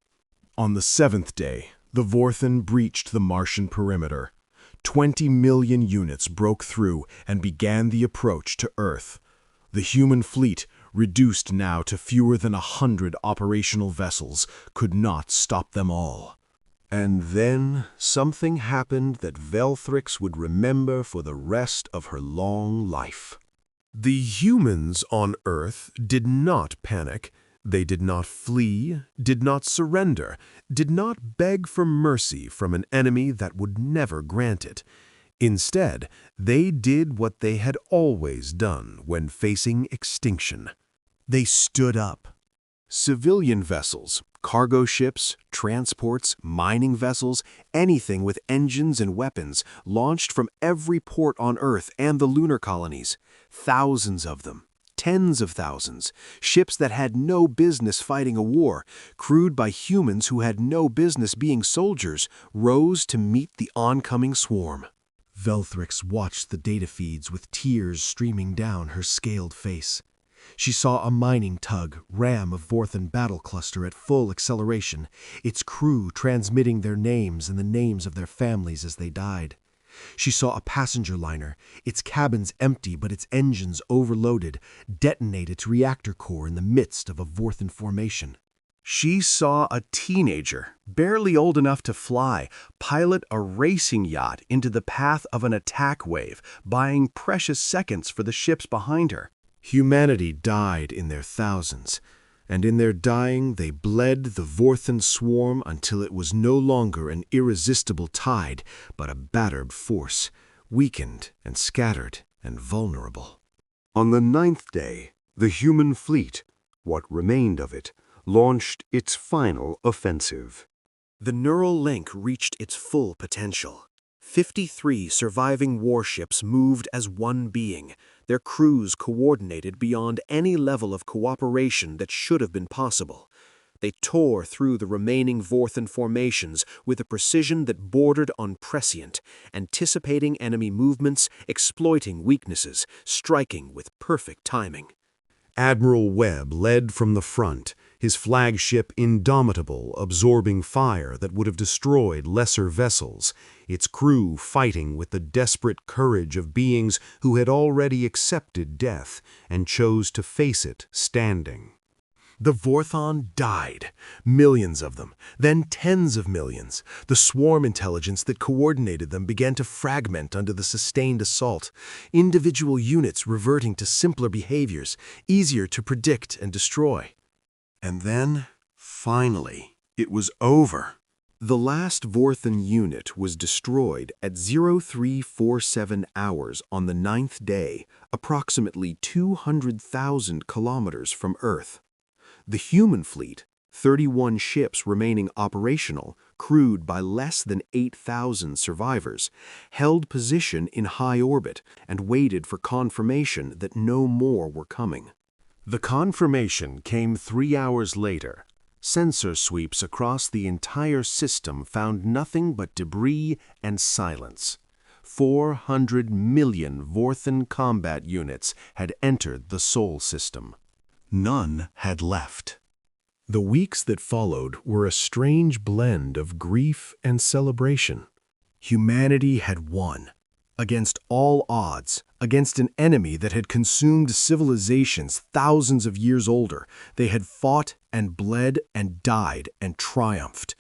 On the 7th day, the Vorthan breached the Martian perimeter. 20 million units broke through and began the approach to Earth. The human fleet, reduced now to fewer than 100 operational vessels, could not stop them all. And then something happened that Velthrix would remember for the rest of her long life. The humans on Earth did not panic. They did not flee, did not surrender, did not beg for mercy from an enemy that would never grant it. Instead, they did what they had always done when facing extinction. They stood up. Civilian vessels, cargo ships, transports, mining vessels, anything with engines and weapons launched from every port on Earth and the lunar colonies. Thousands of them. Tens of thousands, ships that had no business fighting a war, crewed by humans who had no business being soldiers, rose to meet the oncoming swarm. Velthrix watched the data feeds with tears streaming down her scaled face. She saw a mining tug ram a Vorthan battle cluster at full acceleration, its crew transmitting their names and the names of their families as they died. She saw a passenger liner, its cabins empty but its engines overloaded, detonate its reactor core in the midst of a Vorthan formation. She saw a teenager, barely old enough to fly, pilot a racing yacht into the path of an attack wave, buying precious seconds for the ships behind her. Humanity died in their thousands, and in their dying they bled the Vorthan swarm until it was no longer an irresistible tide, but a battered force, weakened and scattered and vulnerable. On the 9th day, the human fleet, what remained of it, launched its final offensive. The neural link reached its full potential. 53 surviving warships moved as one being, their crews coordinated beyond any level of cooperation that should have been possible. They tore through the remaining Vorthan formations with a precision that bordered on prescient, anticipating enemy movements, exploiting weaknesses, striking with perfect timing. Admiral Webb led from the front, his flagship Indomitable absorbing fire that would have destroyed lesser vessels, its crew fighting with the desperate courage of beings who had already accepted death and chose to face it standing. The Vorthon died, millions of them, then tens of millions. The swarm intelligence that coordinated them began to fragment under the sustained assault, individual units reverting to simpler behaviors, easier to predict and destroy. And then, finally, it was over. The last Vorthon unit was destroyed at 0347 hours on the 9th day, approximately 200,000 kilometers from Earth. The human fleet, 31 ships remaining operational, crewed by less than 8,000 survivors, held position in high orbit and waited for confirmation that no more were coming. The confirmation came 3 hours later. Sensor sweeps across the entire system found nothing but debris and silence. 400 million Vorthon combat units had entered the Sol system. None had left. The weeks that followed were a strange blend of grief and celebration. Humanity had won. Against all odds, against an enemy that had consumed civilizations thousands of years older, they had fought and bled and died and triumphed.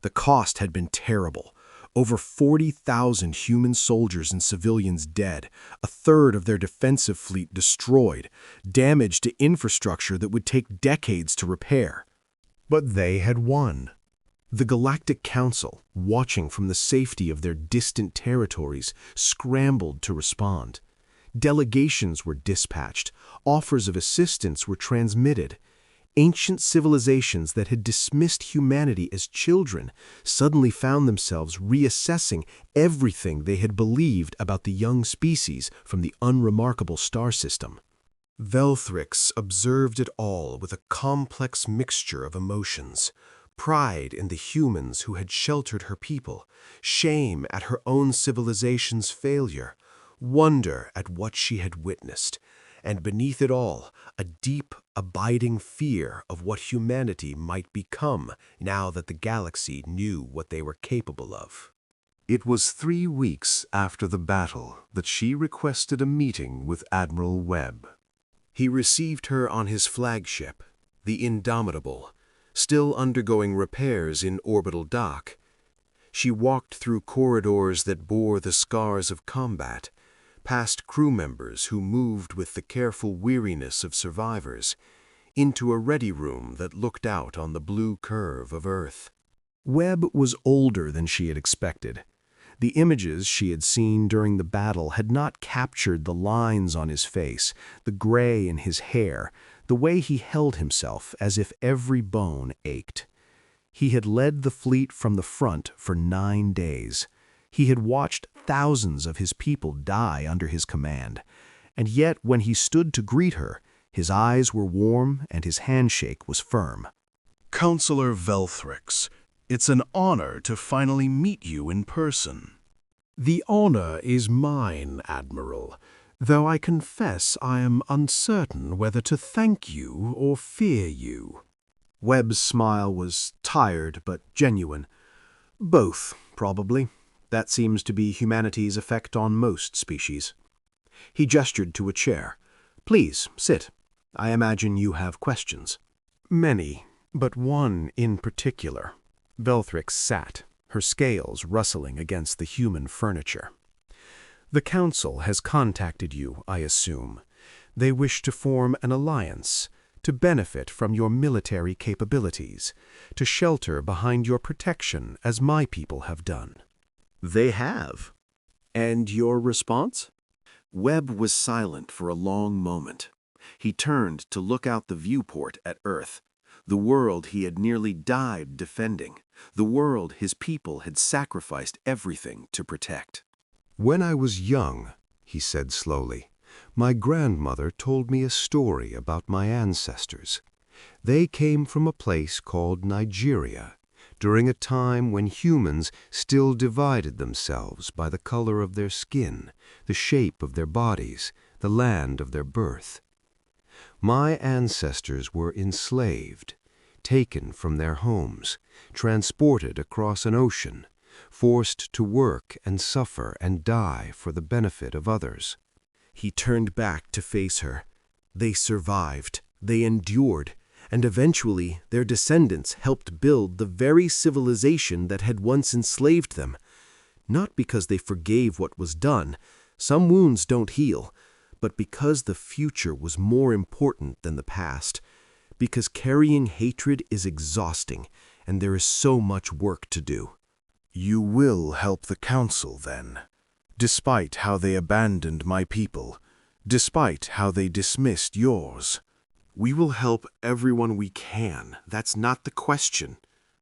The cost had been terrible. Over 40,000 human soldiers and civilians dead, a third of their defensive fleet destroyed, damage to infrastructure that would take decades to repair. But they had won. The Galactic Council, watching from the safety of their distant territories, scrambled to respond. Delegations were dispatched, offers of assistance were transmitted. Ancient civilizations that had dismissed humanity as children suddenly found themselves reassessing everything they had believed about the young species from the unremarkable star system. Velthrix observed it all with a complex mixture of emotions. Pride in the humans who had sheltered her people, shame at her own civilization's failure, wonder at what she had witnessed, and beneath it all, a deep, abiding fear of what humanity might become now that the galaxy knew what they were capable of. It was 3 weeks after the battle that she requested a meeting with Admiral Webb. He received her on his flagship, the Indomitable, still undergoing repairs in orbital dock. She walked through corridors that bore the scars of combat, past crew members who moved with the careful weariness of survivors, into a ready room that looked out on the blue curve of Earth. Webb was older than she had expected. The images she had seen during the battle had not captured the lines on his face, the gray in his hair, the way he held himself as if every bone ached. He had led the fleet from the front for 9 days. He had watched thousands of his people die under his command, and yet when he stood to greet her, his eyes were warm and his handshake was firm. Counselor Velthrix, it's an honor to finally meet you in person. The honor is mine, Admiral, though I confess I am uncertain whether to thank you or fear you. Webb's smile was tired but genuine. Both, probably. That seems to be humanity's effect on most species. He gestured to a chair. Please, sit. I imagine you have questions. Many, but one in particular. Velthrix sat, her scales rustling against the human furniture. The Council has contacted you, I assume. They wish to form an alliance, to benefit from your military capabilities, to shelter behind your protection as my people have done. They have. And your response? Webb was silent for a long moment. He turned to look out the viewport at Earth, the world he had nearly died defending, the world his people had sacrificed everything to protect. When I was young, he said slowly, my grandmother told me a story about my ancestors. They came from a place called Nigeria, during a time when humans still divided themselves by the color of their skin, the shape of their bodies, the land of their birth. My ancestors were enslaved, taken from their homes, transported across an ocean, forced to work and suffer and die for the benefit of others. He turned back to face her. They survived, they endured, and eventually their descendants helped build the very civilization that had once enslaved them. Not because they forgave what was done, some wounds don't heal, but because the future was more important than the past, because carrying hatred is exhausting, and there is so much work to do. You will help the Council, then, despite how they abandoned my people, despite how they dismissed yours. We will help everyone we can. That's not the question.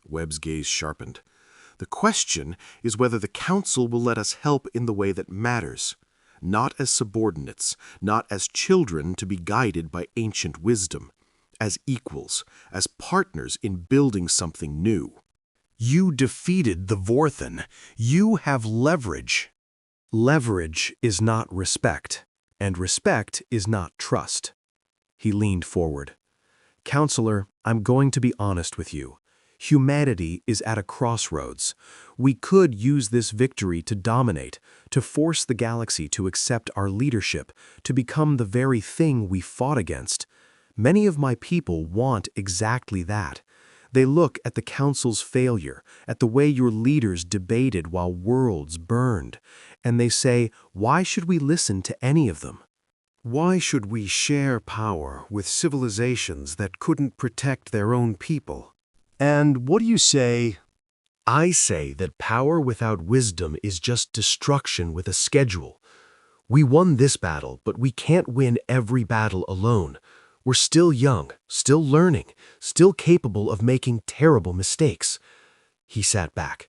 Webb's gaze sharpened. The question is whether the Council will let us help in the way that matters. Not as subordinates, not as children to be guided by ancient wisdom. As equals, as partners in building something new. You defeated the Vorthen. You have leverage. Leverage is not respect, and respect is not trust. He leaned forward. Counselor, I'm going to be honest with you. Humanity is at a crossroads. We could use this victory to dominate, to force the galaxy to accept our leadership, to become the very thing we fought against. Many of my people want exactly that. They look at the Council's failure, at the way your leaders debated while worlds burned, and they say, why should we listen to any of them? Why should we share power with civilizations that couldn't protect their own people? And what do you say? I say that power without wisdom is just destruction with a schedule. We won this battle, but we can't win every battle alone. We're still young, still learning, still capable of making terrible mistakes. He sat back.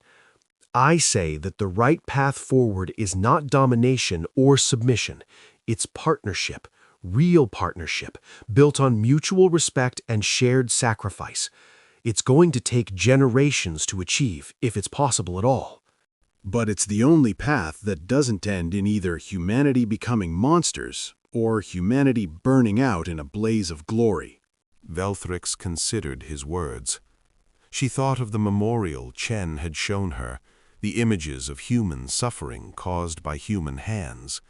I say that the right path forward is not domination or submission. It's partnership, real partnership, built on mutual respect and shared sacrifice. It's going to take generations to achieve, if it's possible at all. But it's the only path that doesn't end in either humanity becoming monsters or humanity burning out in a blaze of glory. Velthrix considered his words. She thought of the memorial Chen had shown her, the images of human suffering caused by human hands.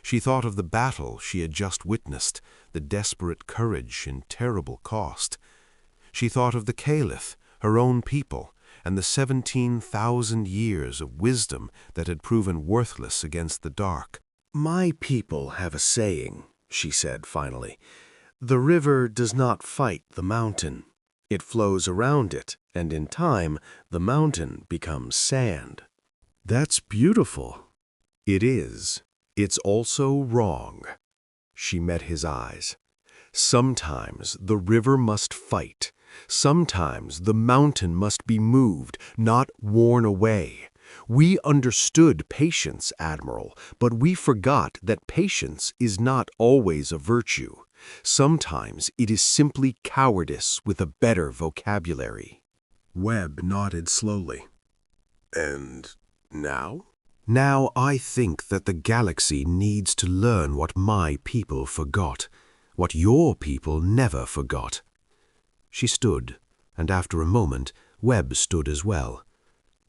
She thought of the battle she had just witnessed, the desperate courage and terrible cost. She thought of the Caliph, her own people, and the 17,000 years of wisdom that had proven worthless against the dark. My people have a saying, she said finally. The river does not fight the mountain. It flows around it, and in time, the mountain becomes sand. That's beautiful. It is. It's also wrong. She met his eyes. Sometimes the river must fight. Sometimes the mountain must be moved, not worn away. We understood patience, Admiral, but we forgot that patience is not always a virtue. Sometimes it is simply cowardice with a better vocabulary. Webb nodded slowly. And now? Now I think that the galaxy needs to learn what my people forgot, what your people never forgot. She stood, and after a moment, Webb stood as well.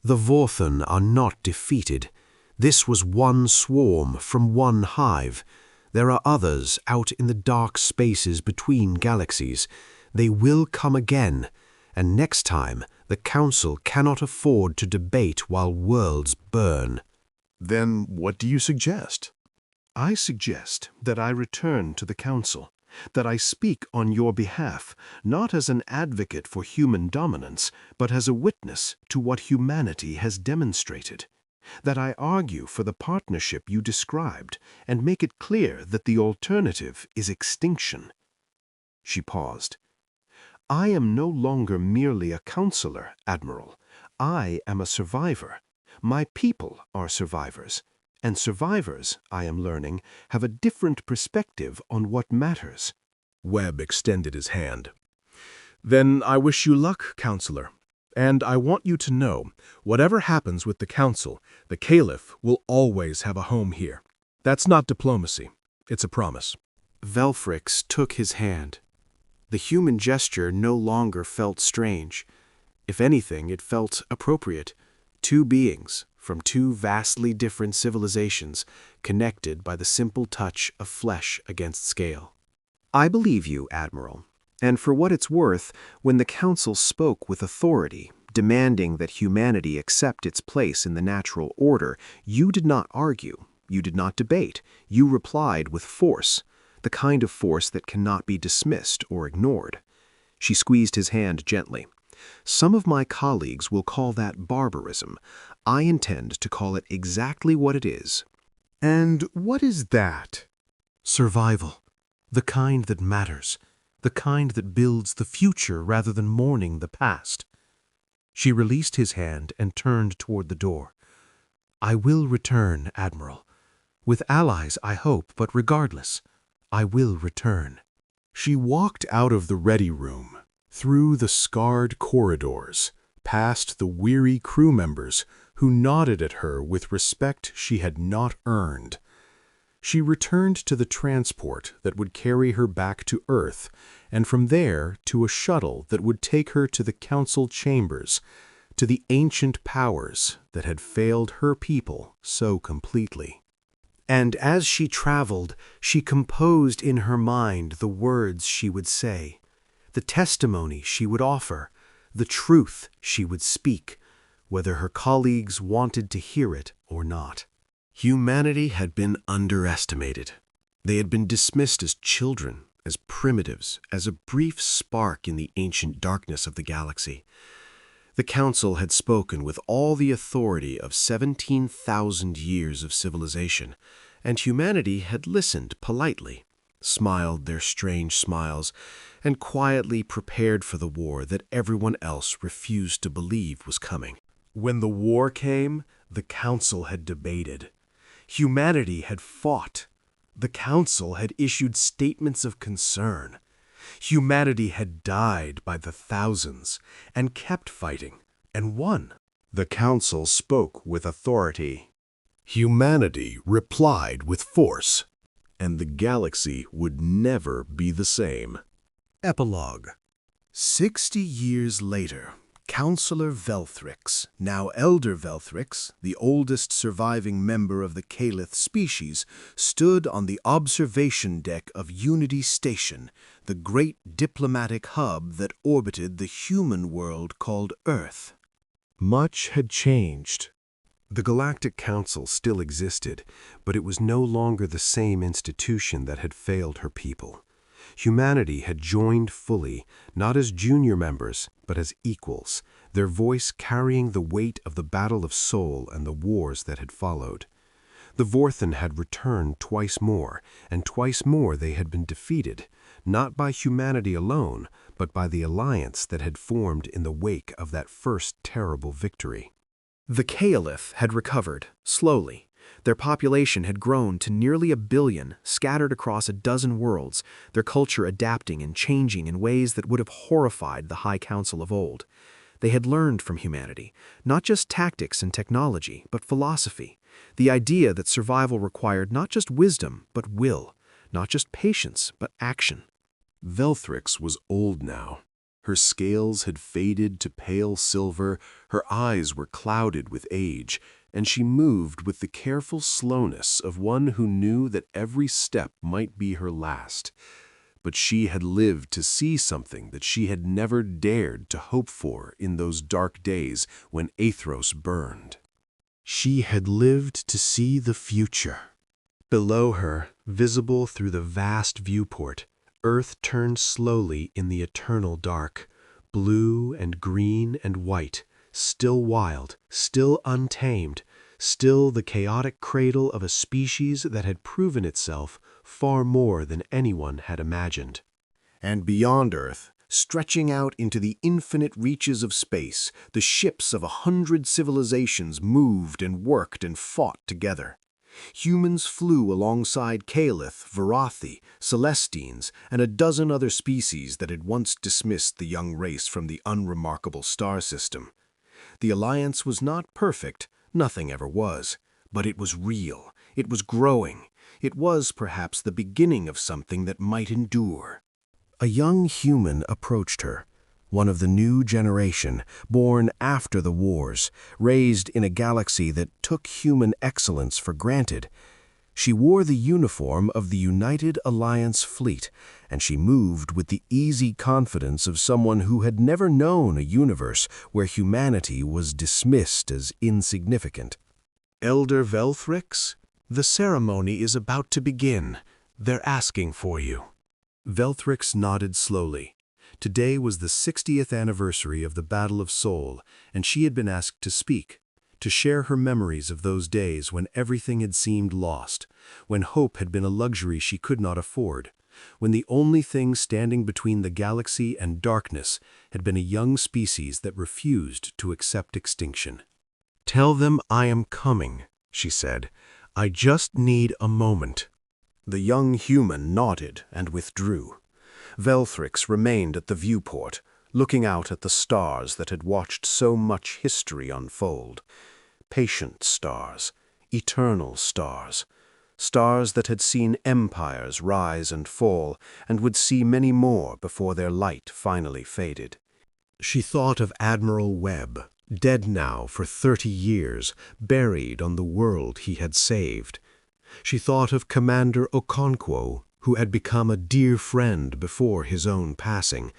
The Vorthen are not defeated. This was one swarm from one hive. There are others out in the dark spaces between galaxies. They will come again, and next time the Council cannot afford to debate while worlds burn. Then what do you suggest? I suggest that I return to the Council, that I speak on your behalf, not as an advocate for human dominance, but as a witness to what humanity has demonstrated, that I argue for the partnership you described and make it clear that the alternative is extinction. She paused. I am no longer merely a counselor, Admiral. I am a survivor. My people are survivors. And survivors, I am learning, have a different perspective on what matters. Webb extended his hand. Then I wish you luck, Counselor. And I want you to know, whatever happens with the Council, the Caliph will always have a home here. That's not diplomacy. It's a promise. Velthrix took his hand. The human gesture no longer felt strange. If anything, it felt appropriate. Two beings from two vastly different civilizations, connected by the simple touch of flesh against scale. I believe you, Admiral. And for what it's worth, when the Council spoke with authority, demanding that humanity accept its place in the natural order, you did not argue, you did not debate, you replied with force, the kind of force that cannot be dismissed or ignored. She squeezed his hand gently. Some of my colleagues will call that barbarism. I intend to call it exactly what it is. And what is that? Survival. The kind that matters. The kind that builds the future rather than mourning the past. She released his hand and turned toward the door. I will return, Admiral. With allies, I hope, but regardless, I will return. She walked out of the ready room, through the scarred corridors, past the weary crew members who nodded at her with respect she had not earned. She returned to the transport that would carry her back to Earth, and from there to a shuttle that would take her to the Council chambers, to the ancient powers that had failed her people so completely. And as she traveled, she composed in her mind the words she would say, the testimony she would offer, the truth she would speak, whether her colleagues wanted to hear it or not. Humanity had been underestimated. They had been dismissed as children, as primitives, as a brief spark in the ancient darkness of the galaxy. The Council had spoken with all the authority of 17,000 years of civilization, and humanity had listened politely, smiled their strange smiles, and quietly prepared for the war that everyone else refused to believe was coming. When the war came, the Council had debated. Humanity had fought. The Council had issued statements of concern. Humanity had died by the thousands and kept fighting and won. The Council spoke with authority. Humanity replied with force. And the galaxy would never be the same. Epilogue. 60 years later, Counselor Velthrix, now Elder Velthrix, the oldest surviving member of the Calith species, stood on the observation deck of Unity Station, the great diplomatic hub that orbited the human world called Earth. Much had changed. The Galactic Council still existed, but it was no longer the same institution that had failed her people. Humanity had joined fully, not as junior members, but as equals, their voice carrying the weight of the battle of Sol and the wars that had followed. The Vorthen had returned twice more, and twice more they had been defeated, not by humanity alone, but by the alliance that had formed in the wake of that first terrible victory. The Calith had recovered, slowly. Their population had grown to nearly 1 billion, scattered across a dozen worlds, their culture adapting and changing in ways that would have horrified the High Council of old. They had learned from humanity, not just tactics and technology, but philosophy, the idea that survival required not just wisdom, but will, not just patience, but action. Velthrix was old now. Her scales had faded to pale silver, her eyes were clouded with age, and she moved with the careful slowness of one who knew that every step might be her last. But she had lived to see something that she had never dared to hope for in those dark days when Athros burned. She had lived to see the future. Below her, visible through the vast viewport, Earth turned slowly in the eternal dark, blue and green and white, still wild, still untamed, still the chaotic cradle of a species that had proven itself far more than anyone had imagined. And beyond Earth, stretching out into the infinite reaches of space, the ships of 100 civilizations moved and worked and fought together. Humans flew alongside Calith, Varathi, Celestines, and a dozen other species that had once dismissed the young race from the unremarkable star system. The alliance was not perfect, nothing ever was, but it was real, it was growing, it was perhaps the beginning of something that might endure. A young human approached her, one of the new generation, born after the wars, raised in a galaxy that took human excellence for granted. She wore the uniform of the United Alliance Fleet, and she moved with the easy confidence of someone who had never known a universe where humanity was dismissed as insignificant. Elder Velthrix, the ceremony is about to begin. They're asking for you. Velthrix nodded slowly. Today was the 60th anniversary of the Battle of Sol, and she had been asked to speak, to share her memories of those days when everything had seemed lost, when hope had been a luxury she could not afford, when the only thing standing between the galaxy and darkness had been a young species that refused to accept extinction. "Tell them I am coming," she said. "I just need a moment." The young human nodded and withdrew. Velthrix remained at the viewport, looking out at the stars that had watched so much history unfold. Patient stars, eternal stars, stars that had seen empires rise and fall and would see many more before their light finally faded. She thought of Admiral Webb, dead now for 30 years, buried on the world he had saved. She thought of Commander Okonkwo, who had become a dear friend before his own passing.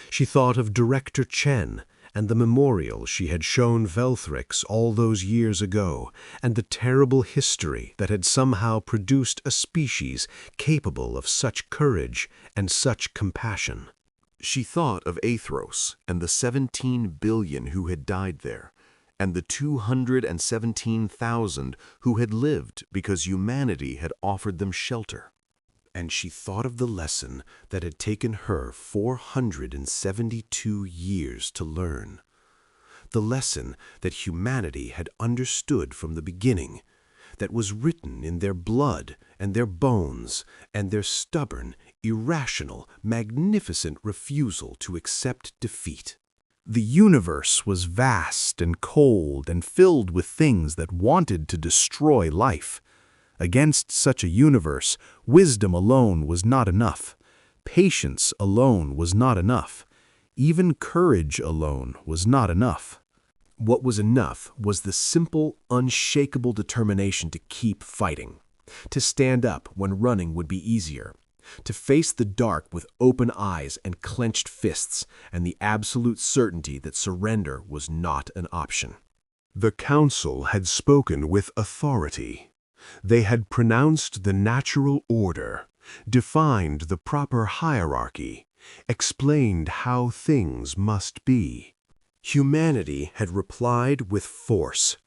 She thought of Director Chen and the memorial she had shown Velthrix all those years ago, and the terrible history that had somehow produced a species capable of such courage and such compassion. She thought of Athros and the 17 billion who had died there, and the 217,000 who had lived because humanity had offered them shelter. And she thought of the lesson that had taken her 472 years to learn. The lesson that humanity had understood from the beginning, that was written in their blood and their bones and their stubborn, irrational, magnificent refusal to accept defeat. The universe was vast and cold and filled with things that wanted to destroy life. Against such a universe, wisdom alone was not enough. Patience alone was not enough. Even courage alone was not enough. What was enough was the simple, unshakable determination to keep fighting, to stand up when running would be easier, to face the dark with open eyes and clenched fists, and the absolute certainty that surrender was not an option. The Council had spoken with authority. They had pronounced the natural order, defined the proper hierarchy, explained how things must be. Humanity had replied with force,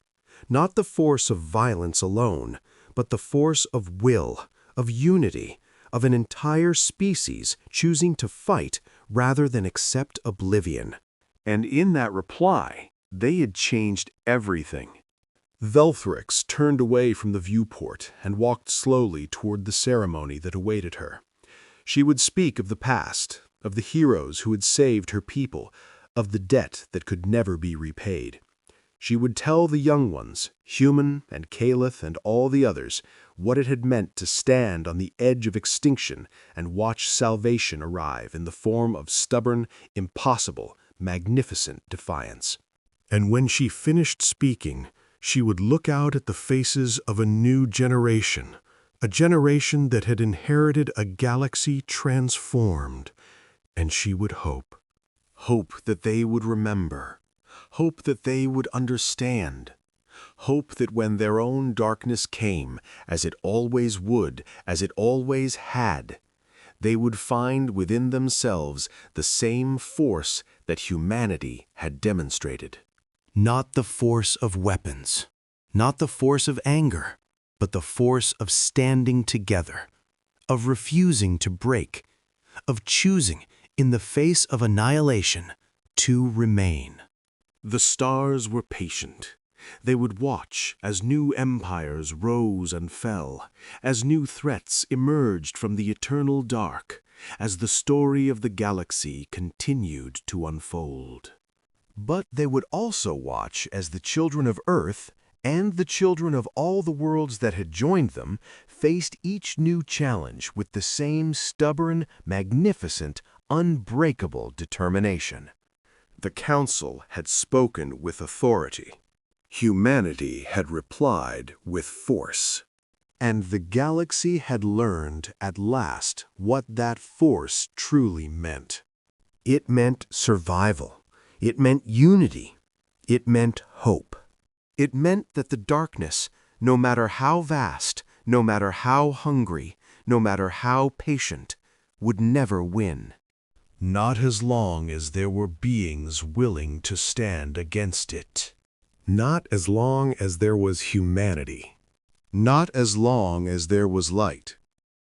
not the force of violence alone, but the force of will, of unity, of an entire species choosing to fight rather than accept oblivion. And in that reply, they had changed everything. Velthrix turned away from the viewport and walked slowly toward the ceremony that awaited her. She would speak of the past, of the heroes who had saved her people, of the debt that could never be repaid. She would tell the young ones, Human and Caliph and all the others, what it had meant to stand on the edge of extinction and watch salvation arrive in the form of stubborn, impossible, magnificent defiance. And when she finished speaking, she would look out at the faces of a new generation, a generation that had inherited a galaxy transformed, and she would hope. Hope that they would remember. Hope that they would understand. Hope that when their own darkness came, as it always would, as it always had, they would find within themselves the same force that humanity had demonstrated. Not the force of weapons, not the force of anger, but the force of standing together, of refusing to break, of choosing, in the face of annihilation, to remain. The stars were patient. They would watch as new empires rose and fell, as new threats emerged from the eternal dark, as the story of the galaxy continued to unfold. But they would also watch as the children of Earth and the children of all the worlds that had joined them faced each new challenge with the same stubborn, magnificent, unbreakable determination. The Council had spoken with authority. Humanity had replied with force. And the galaxy had learned at last what that force truly meant. It meant survival. It meant unity. It meant hope. It meant that the darkness, no matter how vast, no matter how hungry, no matter how patient, would never win. Not as long as there were beings willing to stand against it. Not as long as there was humanity. Not as long as there was light.